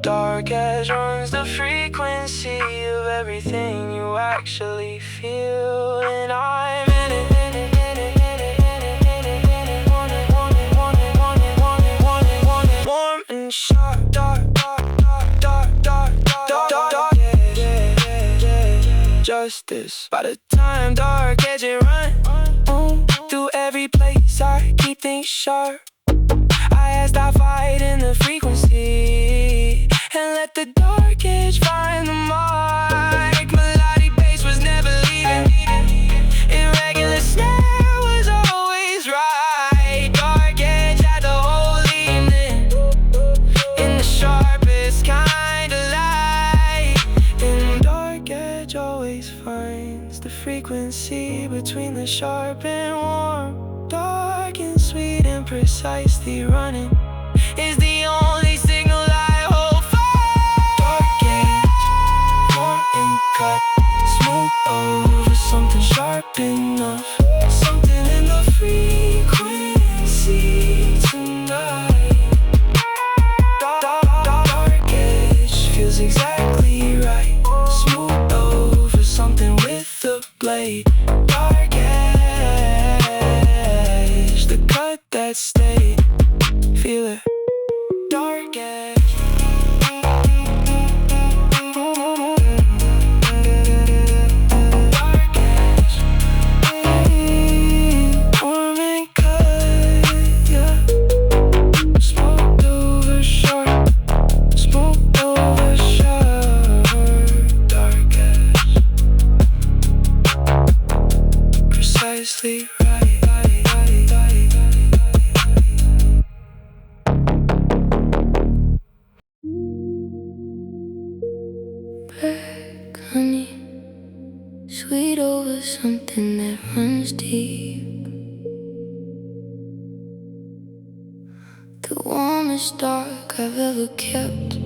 Speaker 2: Dark as runs the frequency of everything you actually feel. And I'm in it. Warm and sharp, dark, yeah. Justice. By the time dark edges run through every place, I keep things sharp. I asked I fight in the frequency and let the dark edge find the mark. Melodic bass was never leaving. Irregular snare was always right. Dark edge had the whole evening in the sharpest kind of light. And dark edge always finds the frequency between the sharp and warm. Dark and sweet and precisely running is the only signal I hold for. Dark edge, warm and cut, smooth over something sharp enough. Something in the frequency tonight. Dark edge feels exactly right. Smooth over something with the blade. Dark edge, the cut that stayed. Feel it. Dark edge. Dark edge. Warm and cut, yeah. Smoked over sharp. Smoked over sharp. Dark edge. Precisely right. Black honey, sweet over something that runs deep. The warmest dark I've ever kept.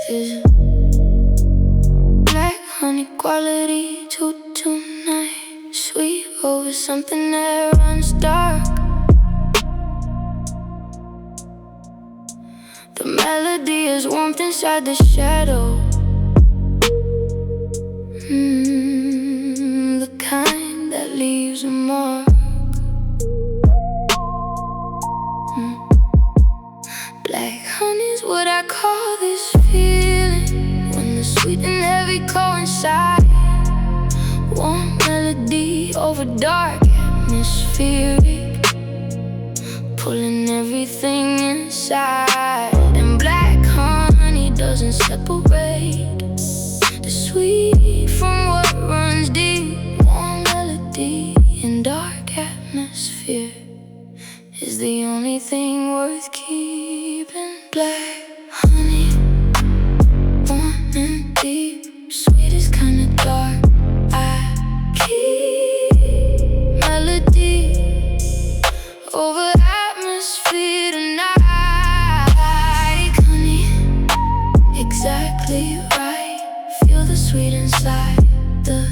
Speaker 2: There's black honey quality to tonight. Sweet over something that runs dark. The melody is warmth inside the shadow. The kind that leaves a mark. Black honey's what I call this feeling, when the sweet and heavy coincide. Warm melody over dark atmospheric, pulling everything inside. And black honey doesn't separate the sweet from what runs deep. Warm melody in dark atmosphere is the only thing worth keeping. Black honey, warm and deep, sweet is kinda dark. I keep melody over atmosphere tonight. Honey, exactly right. Feel the sweet inside the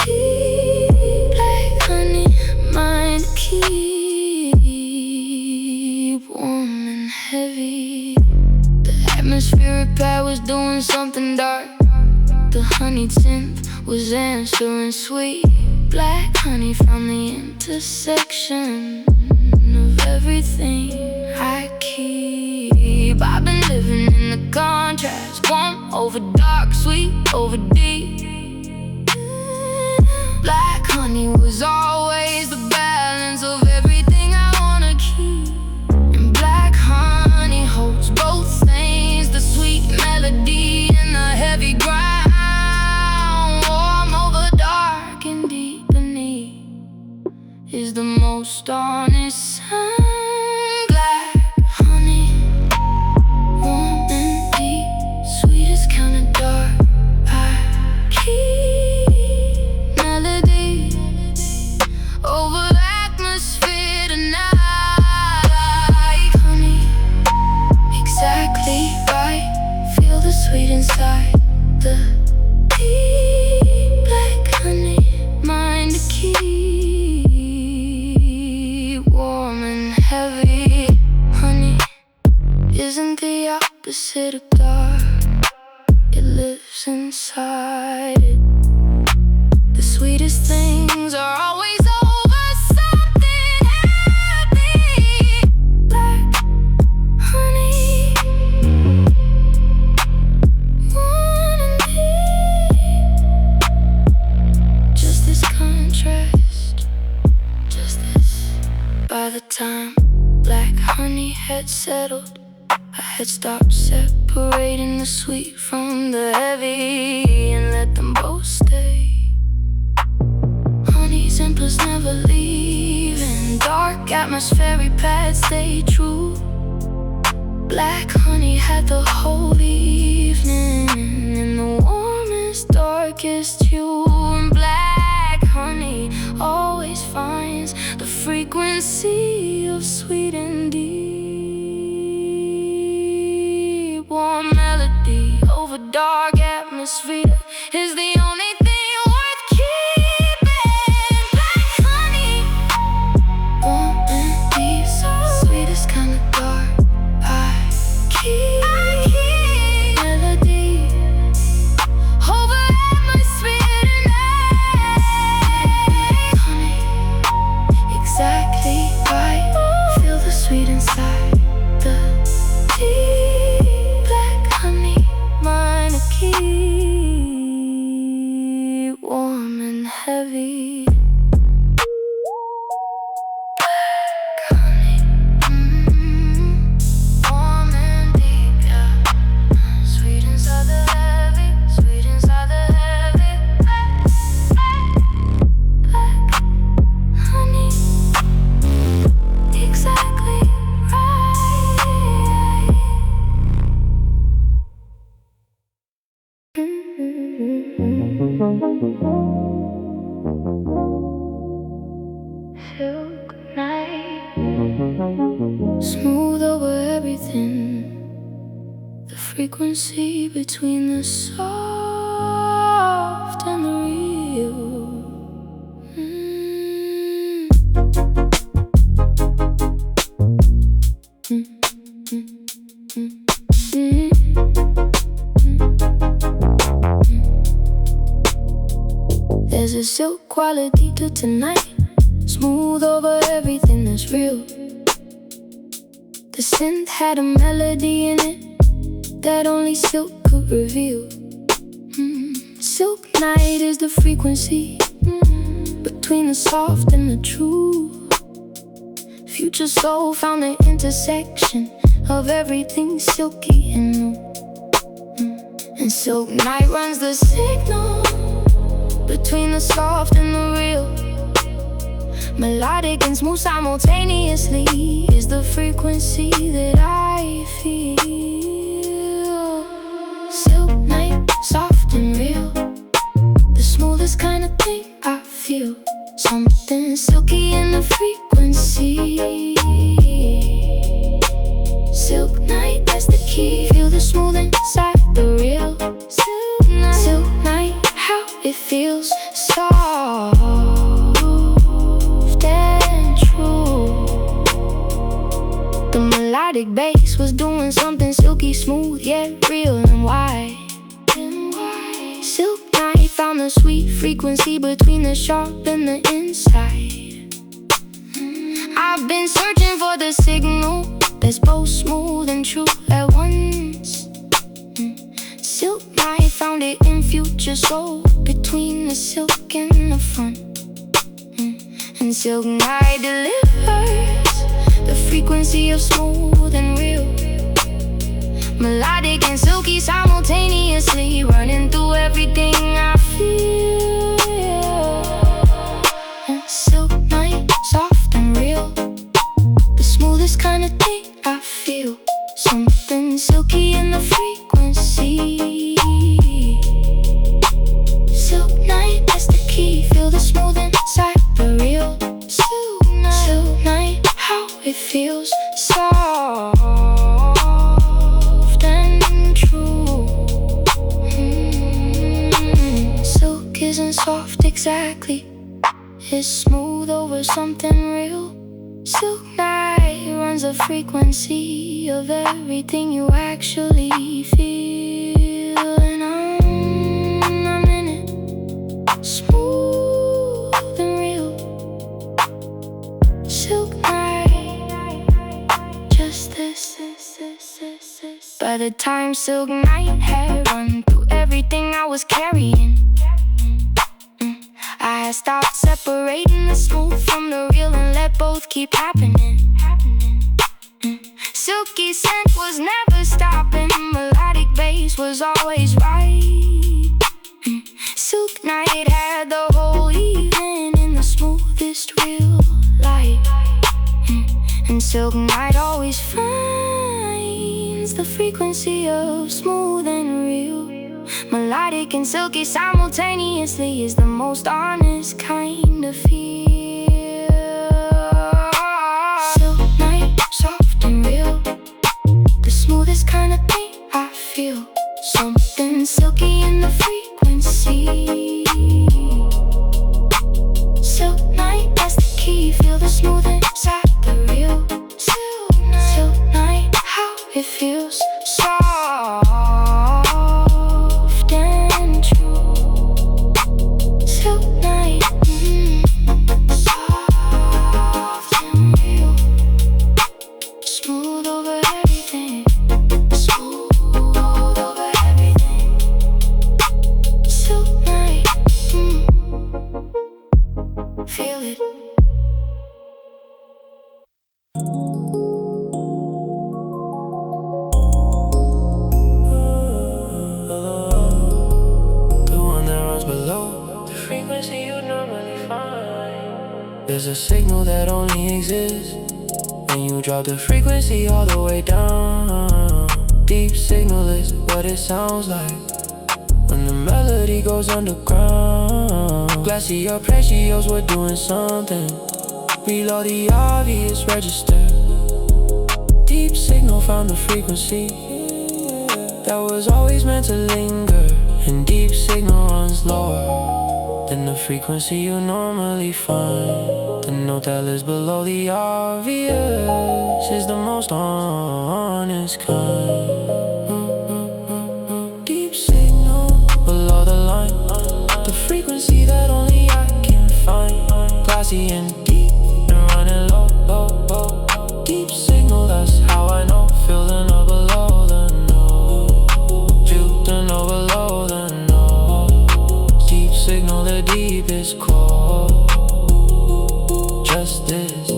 Speaker 2: deep. Black honey, mind keep warm and heavy. The atmospheric pad was doing something dark. The honey tint was answering sweet. Black honey found the intersection of everything I keep. I've been living in the contrast. Warm over dark, sweet over deep. Black honey was always the balance of everything I wanna keep. And black honey holds both things, the sweet melody and the heavy grind. Warm over dark and deep beneath is the most honest sign. Black honey, warm and deep, sweet is kinda dark. I keep melody
Speaker 1: sweet inside the deep black honey, mine to keep warm and heavy. Honey isn't the opposite of dark, it lives inside it. The sweetest things are always over something heavy. Black honey, warm and deep. Just this contrast, just this. By the time black honey had settled, I had stopped separating the sweet from the heavy and let them both stay. Honey simplers never leave, and dark atmospheric paths stay true. Black honey had the whole evening in the warmest, darkest hue. And black honey always finds the frequency of sweet and deep. Warm melody over dark atmosphere is the only thing worth keeping. Black honey, warm and deep, sweetest kind of dark. I keep melody over atmosphere tonight. Honey, exactly right. Feel the sweet inside the deep black honey, mine to keep warm and heavy. Black honey, warm and deep, yeah. Sweet inside the heavy, sweet inside the heavy. Black honey, exactly right. Silk night, smooth over everything. The frequency between the soft and the real. There's a silk quality to tonight, smooth over everything that's real. The synth had a melody in it that only silk could reveal. Silk night is the frequency between the soft and the true. Future soul found the intersection of everything silky and new. And silk night runs the signal between the soft and the real. Melodic and smooth simultaneously is the frequency that I feel. Silk night, soft and real, the smoothest kind of thing I feel. Something silky in the frequency. Silk night, that's the key. Feel the smooth inside the real. Silk night, how it feels soft and true. The melodic bass was doing something silky smooth yet real. And why? Silk night found the sweet frequency between the sharp and the inside. I've been searching for the signal that's both smooth and true at once. Silk night found it in future soul between the silk and the front. And silk night delivers the frequency of smooth and real. Melodic and silky simultaneously, running through everything I feel. And silk night, soft and real, the smoothest kind of thing I feel. Something silky in the frequency. Silk night, that's the key. Feel the smooth inside the real. Silk night, how it feels soft and true. exactly. It's smooth over something real. Silk night runs the frequency of everything you actually feel. And I'm in it, smooth and real. Silk night, just this. By the time Silk night had run through everything I was carrying, I had stopped separating the smooth from the real and let both keep happening. Silky scent was never stopping, melodic bass was always right. Silk night had the whole evening in the smoothest real light. And Silk night always finds the frequency of smooth and real. Melodic and silky simultaneously is the most honest kind of feel. Silk night, soft and real, the smoothest kind of thing I feel. Something silky in the frequency. Silk night, that's the key. Feel the smooth inside the real. Silk night, how it feels soft.
Speaker 2: There's a signal that only exists when you drop the frequency all the way down. Deep signal is what it sounds like when the melody goes underground. Glassy arpeggios, we're doing something below the obvious register. Deep signal found the frequency that was always meant to linger. And deep signal runs lower than the frequency you normally find. The note that lives below the obvious is the most honest kind. Deep signal below the line, the frequency that only I can find. Classy and deep and running low, low, low. Deep signal, that's how I know. Feel the note below the note. Feel the note below the note. Deep signal, the deepest core. Just this.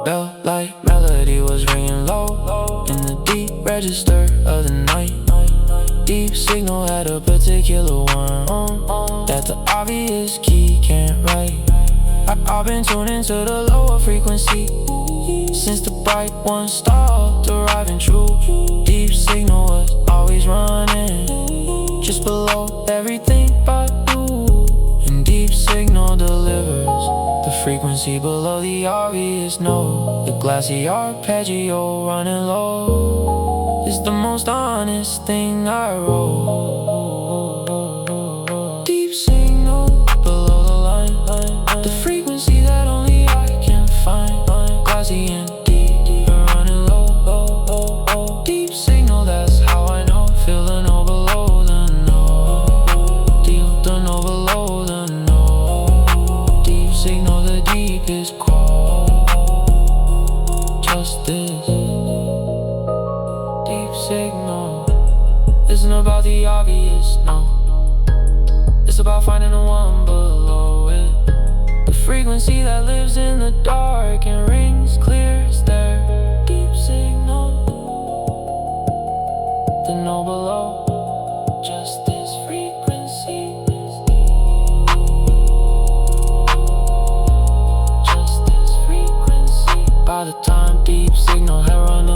Speaker 2: Felt like melody was ringing low in the deep register of the night. Deep signal had a particular one that the obvious key can't write. I've been tuning to the lower frequency since the bright one stopped arriving true. Deep signal was always running just below everything but you. And deep signal delivers the frequency below the obvious note. The glassy arpeggio running low is the most honest thing I wrote. Deep signal below the line, the frequency that only I can find. Glassy and deep, running low, low, low, low. Deep signal, that's how I know. Feel the note below the note. Feel the note below the note. Deep signal, the deepest core. Just this. Deep signal isn't about the obvious, no. It's about finding the one below it. The frequency that lives in the dark and rings clear as there. Deep signal, the note below. Just this frequency. Just this frequency. By the time deep signal had run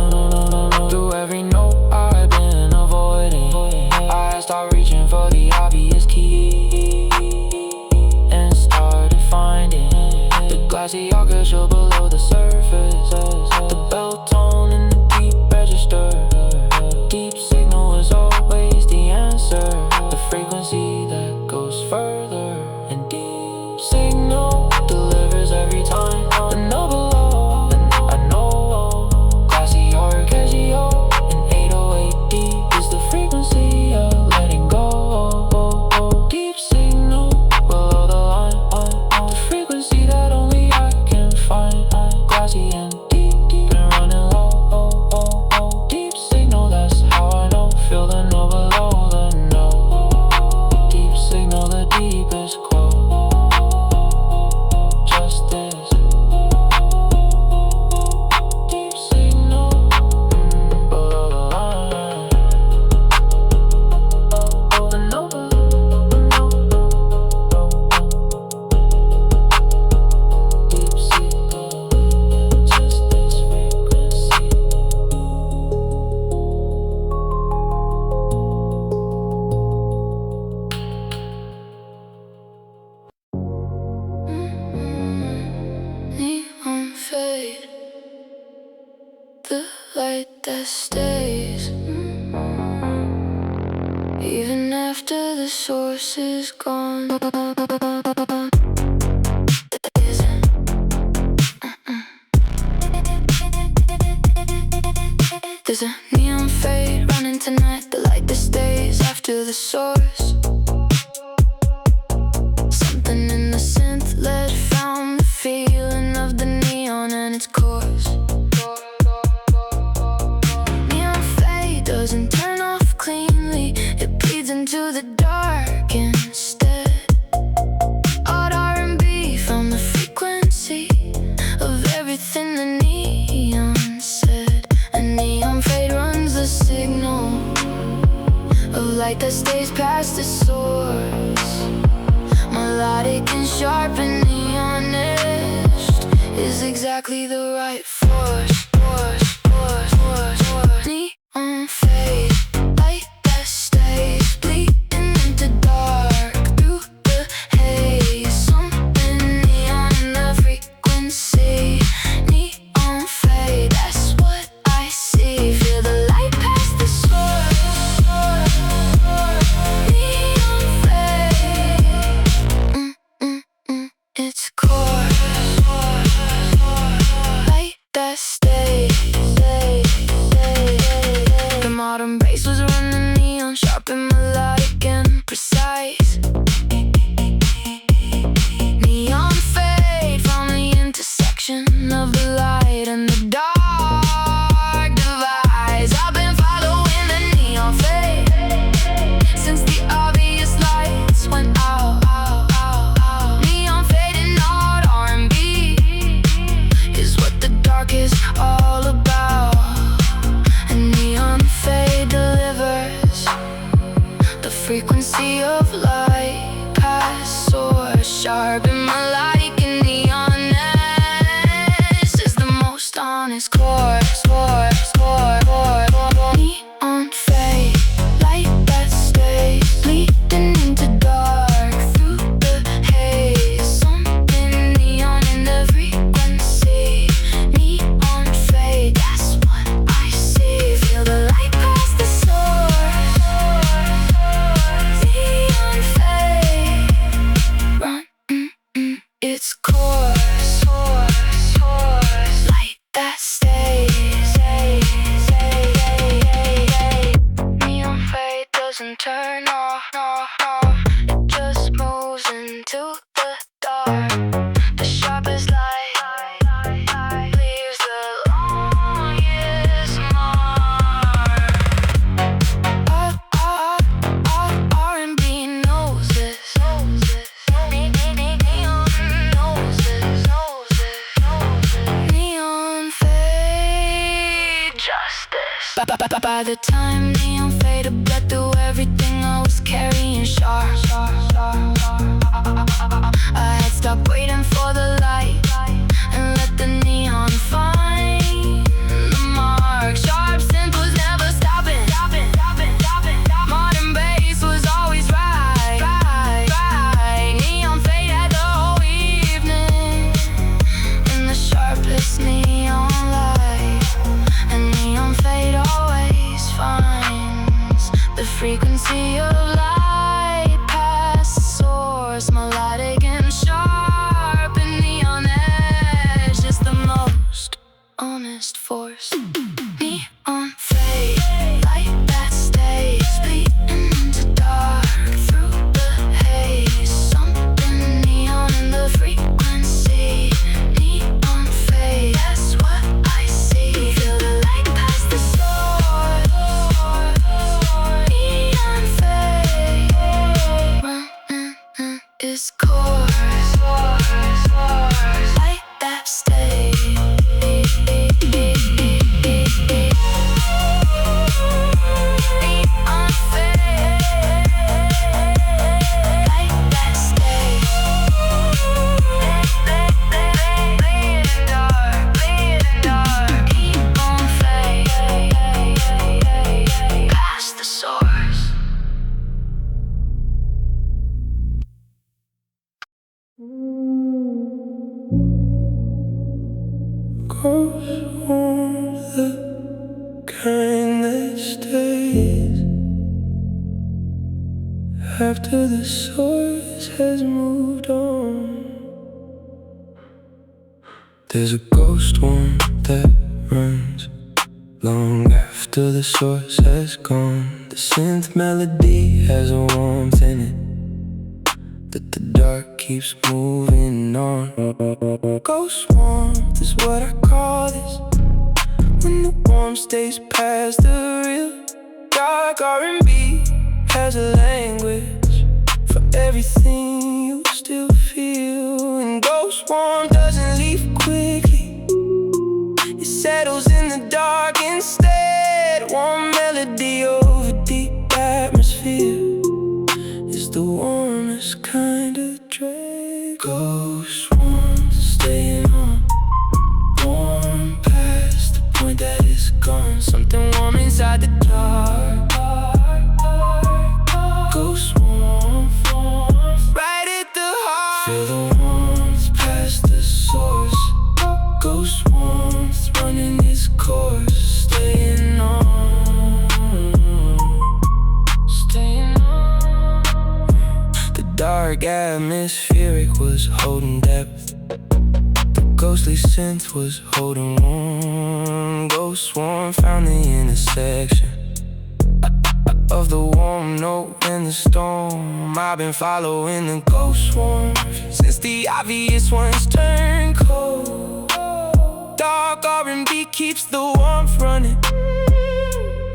Speaker 2: through every note I've been avoiding, I start reaching for the obvious key and started finding the glassy orchestra below the surface.
Speaker 1: light that stays even after the source is gone. There's a neon fade running tonight, the light that stays after the source. Something in the synth lead found the feeling of the neon and its course. Neon fade doesn't turn off cleanly, it bleeds into the dark instead. Odd R&B found the frequency of everything the neon said. And neon fade runs the signal of light that stays past the source. Melodic and sharp and neon-etched is exactly the right force. Neon fade, light that stays bleeding into dark through the haze. Something neon in the frequency. Neon fade, that's what I see. Feel the light past the source. Neon fade, it's course. Light that stays. The modern bass was running neon, sharp and melodic and precise. Neon fade from the intersection of the light and the dark divides. I've been following the neon fade since the obvious lights went out. Neon fade and odd R&B is what the dark is all about. And neon fade delivers the frequency of light past source. Sharp and melodic and neon-etched is the most honest course. Neon fade, light that stays bleeding into dark through the haze. Something neon in the frequency. Neon fade, that's what I see. Feel the light past the source. Neon fade, run, it's course. Light that stays. Neon fade doesn't turn off, it just moves into the dark. The sharpest light leaves the longest mark. R&B knows this. Neon knows this. Neon fade justice. By the time neon fade, it bled through everything I was carrying sharp. I had stopped waiting for the light and let the neon find the mark. Sharp synth was never stopping. Modern bass was always right. Neon fade had the whole evening in the sharpest neon light. And neon fade always finds the frequency of light past the source. Melodic and sharp and neon-etched is the most honest force. Neon fade, light that stays bleeding into dark through the haze. Something neon in the frequency. Neon fade, that's what I see. Feel the light past the source. Neon fade.
Speaker 2: kind that stays after the source has moved on. There's a ghost warmth that runs long after the source has gone. The synth melody has a warmth in it that the dark keeps moving on. Ghost warmth is what I call this, when the warmth stays past the real. Dark R&B has a language for everything you still feel. And ghost warmth doesn't leave quickly, it settles in the dark instead. Warm melody over deep atmosphere is the warmest kind of dread. Ghost warmth staying on, warm past the point that it's gone. Something warm inside the dark. Ghost warmth, right at the heart. Feel the warmth past the source. Ghost warmth running its course. Staying on, staying on. The dark atmospheric was holding depth, the ghostly synth was holding warm. Ghost warmth found the intersection of the warm note and the storm. I've been following the ghost warmth since the obvious ones turned cold. Dark R&B keeps the warmth running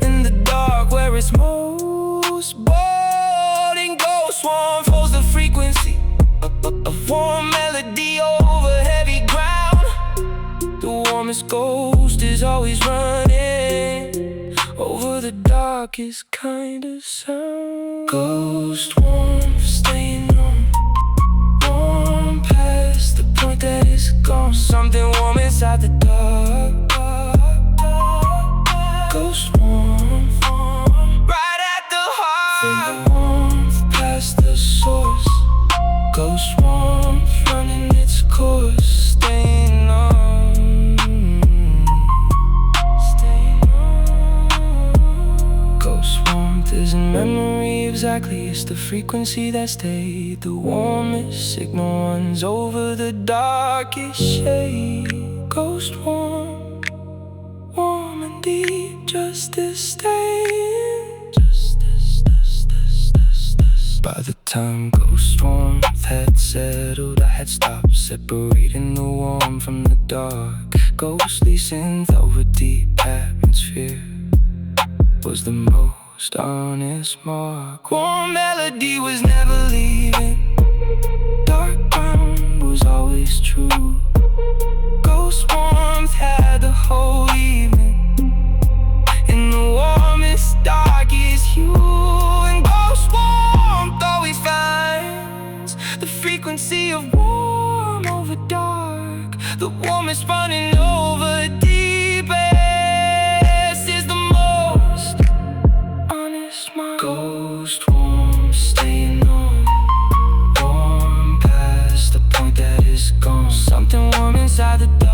Speaker 2: in the dark where it's most bold. And ghost warmth holds the frequency of warm melody over heavy ground. The warmest ghost is always running over the darkest kind of sound. Ghost warmth staying on, warm past the point that it's gone. Something warm inside the dark. Ghost warmth, right at the heart. Feel the warmth past the source. Ghost warmth running its course. Staying on, staying on. Ghost warmth isn't memory exactly, it's the frequency that stayed. The warmest signal runs over the darkest shade. Ghost warm, warm and deep, just as staying. Just as, by the time ghost warmth had settled, I had stopped separating the warm from the dark. Ghostly synth over deep atmosphere was the most honest mark. Warm melody was never leaving, dark ground was always true. Ghost warmth had the whole evening in the warmest, darkest hue. And ghost warmth always finds the frequency of warm over dark. The warmest running over deepest is the most honest mark. Ghost warmth staying on, warm past the point that it's gone. Something warm inside the dark.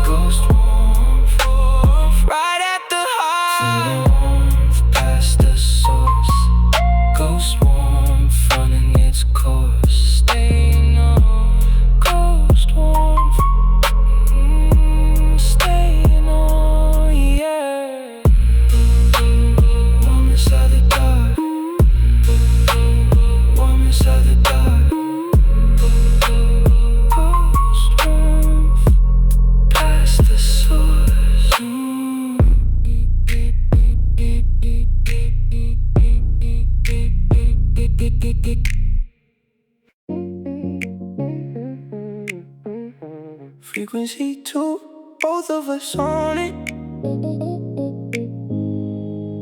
Speaker 2: Ghost warmth, right at the heart. Feel the warmth past the source. Ghost warmth running its course. Staying on, ghost warmth, staying on, yeah. Warm inside the dark, warm inside the dark. Ghost warmth past the source. Frequency 2, both of us on it.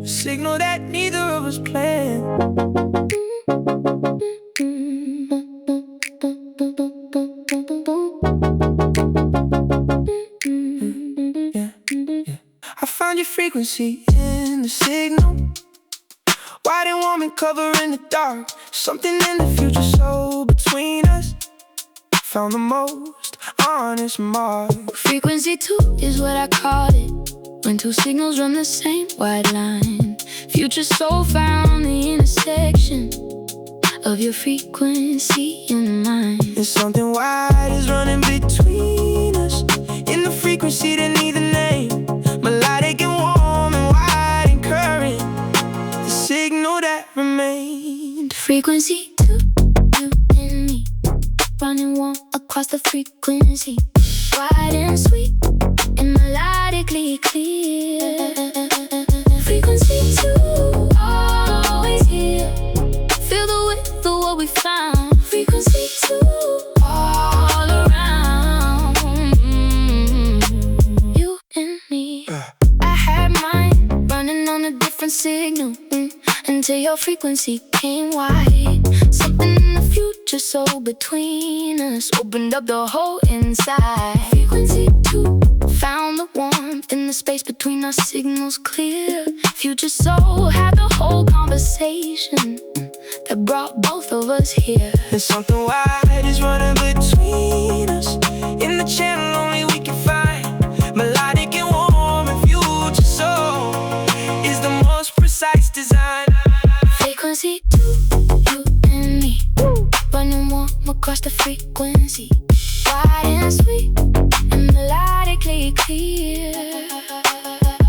Speaker 2: Signal that neither of us planned. Yeah. I found your frequency in the signal, white and warm and covering the dark. Something in the future, so between us, found the most honest mark.
Speaker 1: Frequency 2 is what I call it, when two signals run the same white line. Future soul found the intersection of your frequency and mine.
Speaker 2: And something white is running between us, in the frequency that need a name. Melodic and warm and wide and current, the signal that remained.
Speaker 1: Frequency 2, you and me, running warm across the frequency, wide and sweet and melodically clear. Frequency 2, always here. Feel the width of what we found. Frequency 2, all around. You and me. I had mine running on a different signal, until your frequency came wide. Something in the future, so between us, opened up the whole inside. Frequency 2 found the warmth in the space between our signals clear. Future soul had the whole conversation that brought both of us here.
Speaker 2: And something white is running between us, in the channel only we can find. Melodic and warm and future soul is the most precise design.
Speaker 1: Frequency 2, you and me, running warm across the frequency, wide and sweet and melodically clear.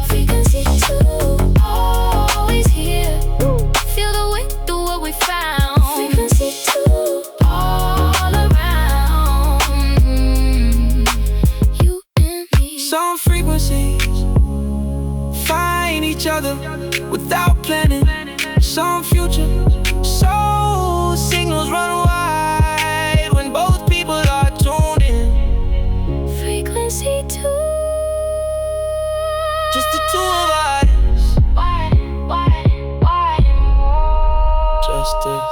Speaker 1: Frequency 2, always here. Feel the weight of what we found. Frequency 2, all around. You and me.
Speaker 2: Some frequencies find each other without planning. Some future soul signals run wide when both people are tuned in.
Speaker 1: Frequency 2,
Speaker 2: just the two of us. Just this.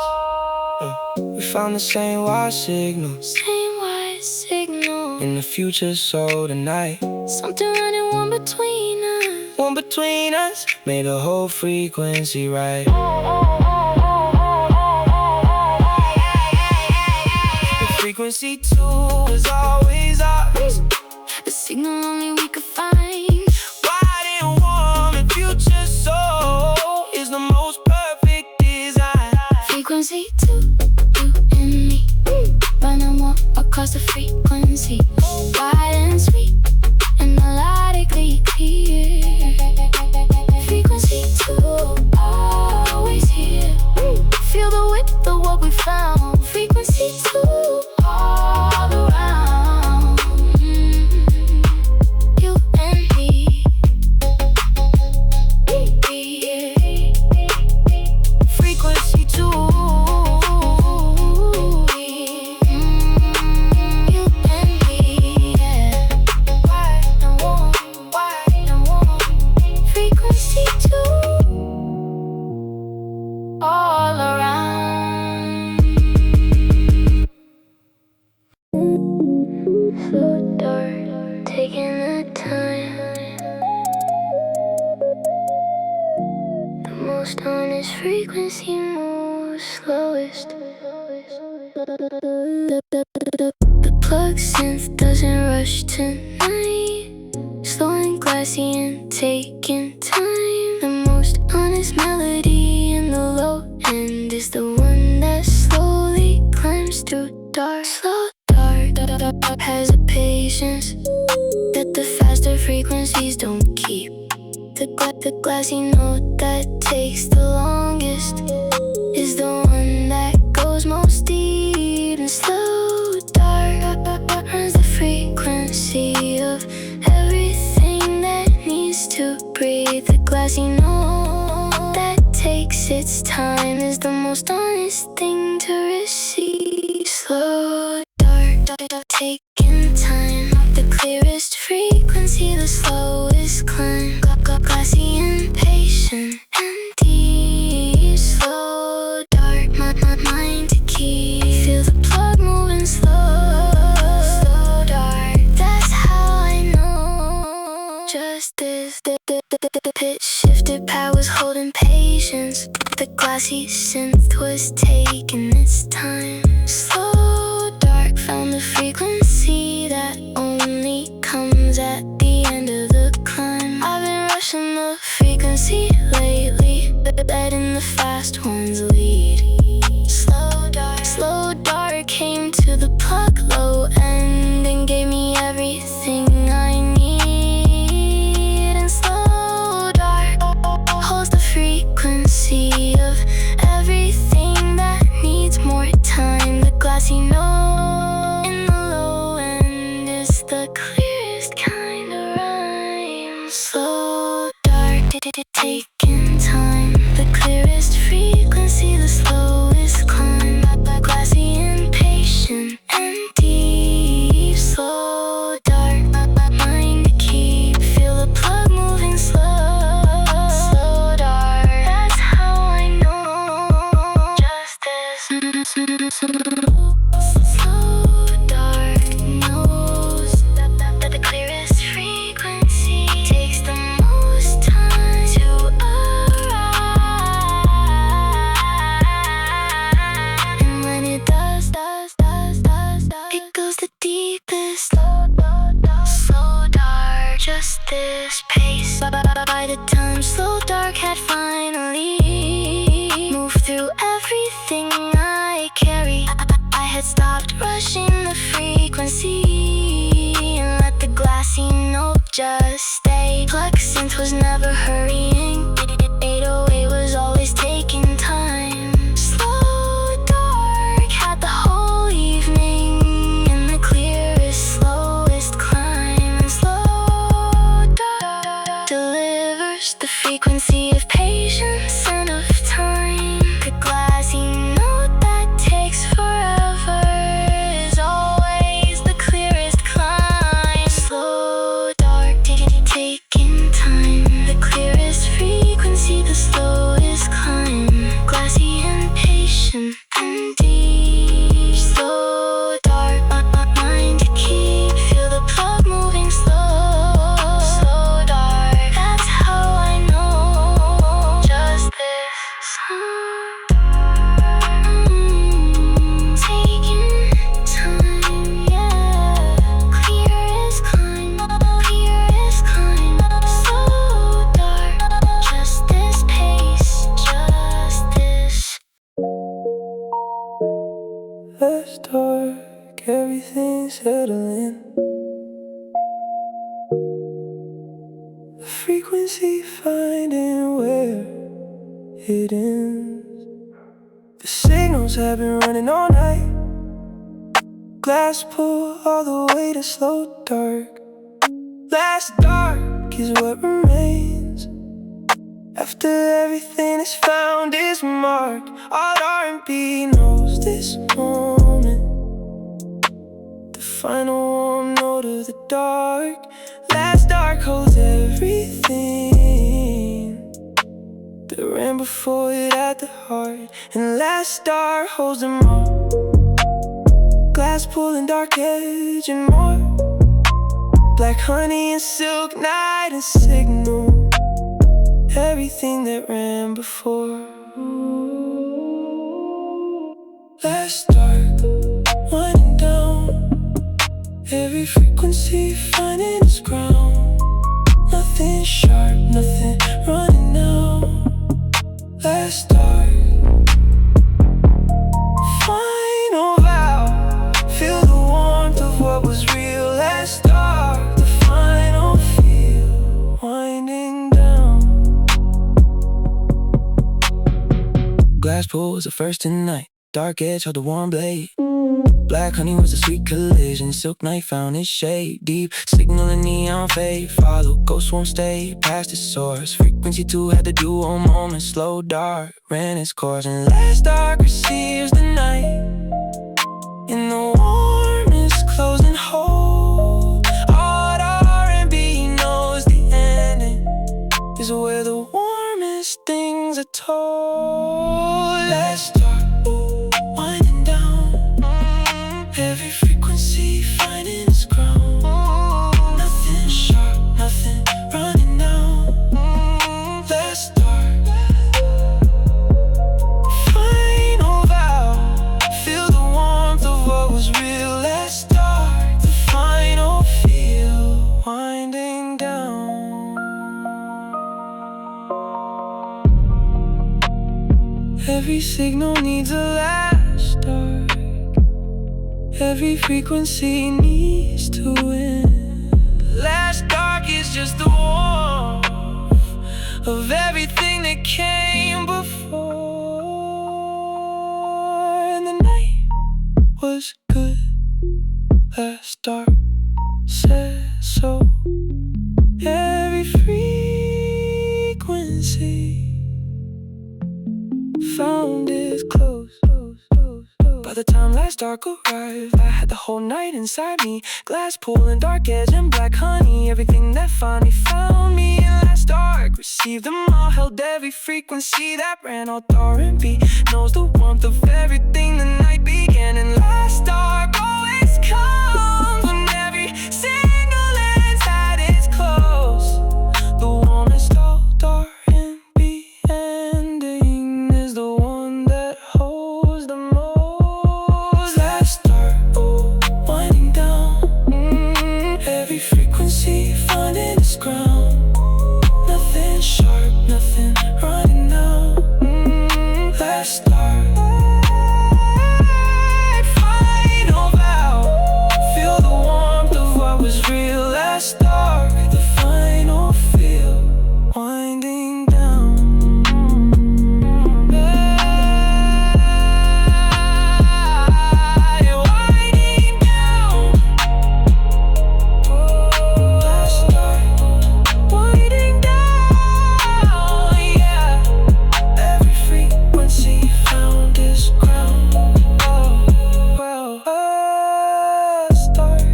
Speaker 2: We found the same wide signal
Speaker 1: same wide signal.
Speaker 2: in the future soul tonight.
Speaker 1: Something running warm between us.
Speaker 2: One between us made the whole frequency right. The frequency 2 is always ours.
Speaker 1: The signal only we could find.
Speaker 2: Wide and warm and future soul is the most perfect design.
Speaker 1: Frequency 2, you and me, running warm across the frequency, wide and sweet and melodically clear. Frequency 2, always here. Feel the width of what we found. Frequency 2, all around. You and me.
Speaker 2: Frequency 2.
Speaker 1: You and me, yeah. Wide and warm. Frequency 2, all around. So dark, taking the time. The most honest frequency moves slowest. The plug synth doesn't rush tonight, slow and classy and taking time. The most honest melody in the low end is the one that slowly climbs through dark. Slow dark has a patience that the faster frequencies don't keep. The glassy note that takes the longest is the one that goes most deep. And slow dark runs the frequency of everything that needs to breathe. The glassy note that takes its time is the most honest thing to receive. Slow dark, taking time. The clearest frequency, the slowest climb. Glassy and patient and deep. Slow dark, my mind to keep. Feel the plug moving slow. Slow dark, that's how I know. Just this, the pitch shifted powers holding patience. The glassy synth was taking its time. Slow dark found the frequency frequency that only comes at the end of the climb. I've been rushing the frequency lately, letting the fast ones lead. Slow dark came to the plug low end and gave me everything I need. And slow dark holds the frequency of everything that needs more time. The glassy note in the low end is the clearest kind of rhyme. Slow dark, taking time. The clearest frequency, the slowest climb. Glassy, impatient, and deep. Slow dark, mind to keep. Feel the plug moving slow. Slow dark, that's how I know justice. Slow dark knows that the clearest frequency takes the most time to arrive. And when it does, it goes the deepest. Slow dark, just this pace. By the time slow dark had finally moved through everything I carry, I had stopped rushing the frequency and let the glassy note just stay. Plug synth was never hurrying, 808 was always taking time. Slow dark had the whole evening in the clearest, slowest climb. And slow dark delivers the frequency of patience and of time. The glassy note that takes forever is always the clearest climb. Slow dark, taking time. The clearest frequency, the slowest climb. Glassy, impatient, and deep. Slow dark, mind to keep. Feel the plug moving slow. Slow dark, that's how I know just this. Taking time, yeah. Clearest climb, clearest climb. So dark, just this pace, just this.
Speaker 2: Less dark, everything's settling. The frequency finding where it ends. The signals have been running all night. Glass pull all the way to slow dark. Last dark is what remains after everything is found is marked. All R&B knows this moment, the final warm note of the dark. Last dark holds everything that ran before it at the heart. And last star holds them all. Glass pulling dark edge and more. Black honey and silk, night and signal. Everything that ran before. Last dark, winding down. Every frequency finding its ground. Nothing sharp, nothing running now. Last dark, final vow. Feel the warmth of what was real. Last dark, the final feel. Winding down. Glass pool was the first in the night. Dark edge held the warm blade. Black honey was a sweet collision. Silk night found its shade deep. Signal and neon fade. Follow, ghost won't stay past its source. Frequency 2 had the dual moment. Slow dark ran its course. And last dark receives the night in the warmest closing hold. All R&B knows the ending is where the warmest things are told. Last dark, winding down. Every frequency finding its ground. Nothing sharp, nothing running now. Last dark, final vow. Feel the warmth of what was real. Last dark, the Every signal needs a last dark. Every frequency needs to end. Last dark is just the warmth of everything that came before. And the night was good. Last dark said so. Every frequency found its close. By the time last dark arrived, I had the whole night inside me. Glass pool and dark edge and black honey. Everything that finally found me in last dark. Received them all, held every frequency that ran out R&B. Knows the warmth of everything the night began. And last dark always comes when every single lens had its close. The warmest old R&B ending is the one that holds the most. Last dark, oh, winding down. Every frequency finding its ground. Nothing sharp, nothing running out. Last dark, final vow. Feel the warmth of what was real. Last dark, the final feel. Winding down. Winding down. Last dark, winding down. Yeah. Every frequency found its ground. Last dark,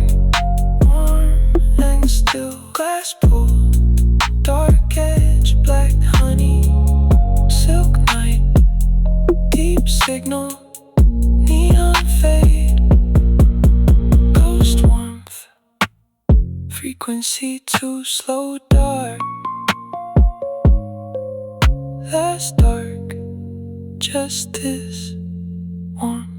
Speaker 2: warm and still. Glass pool, dark edge, black honey, silk night, deep signal, neon fade, ghost warmth, frequency too slow, dark. Last dark, just this warmth.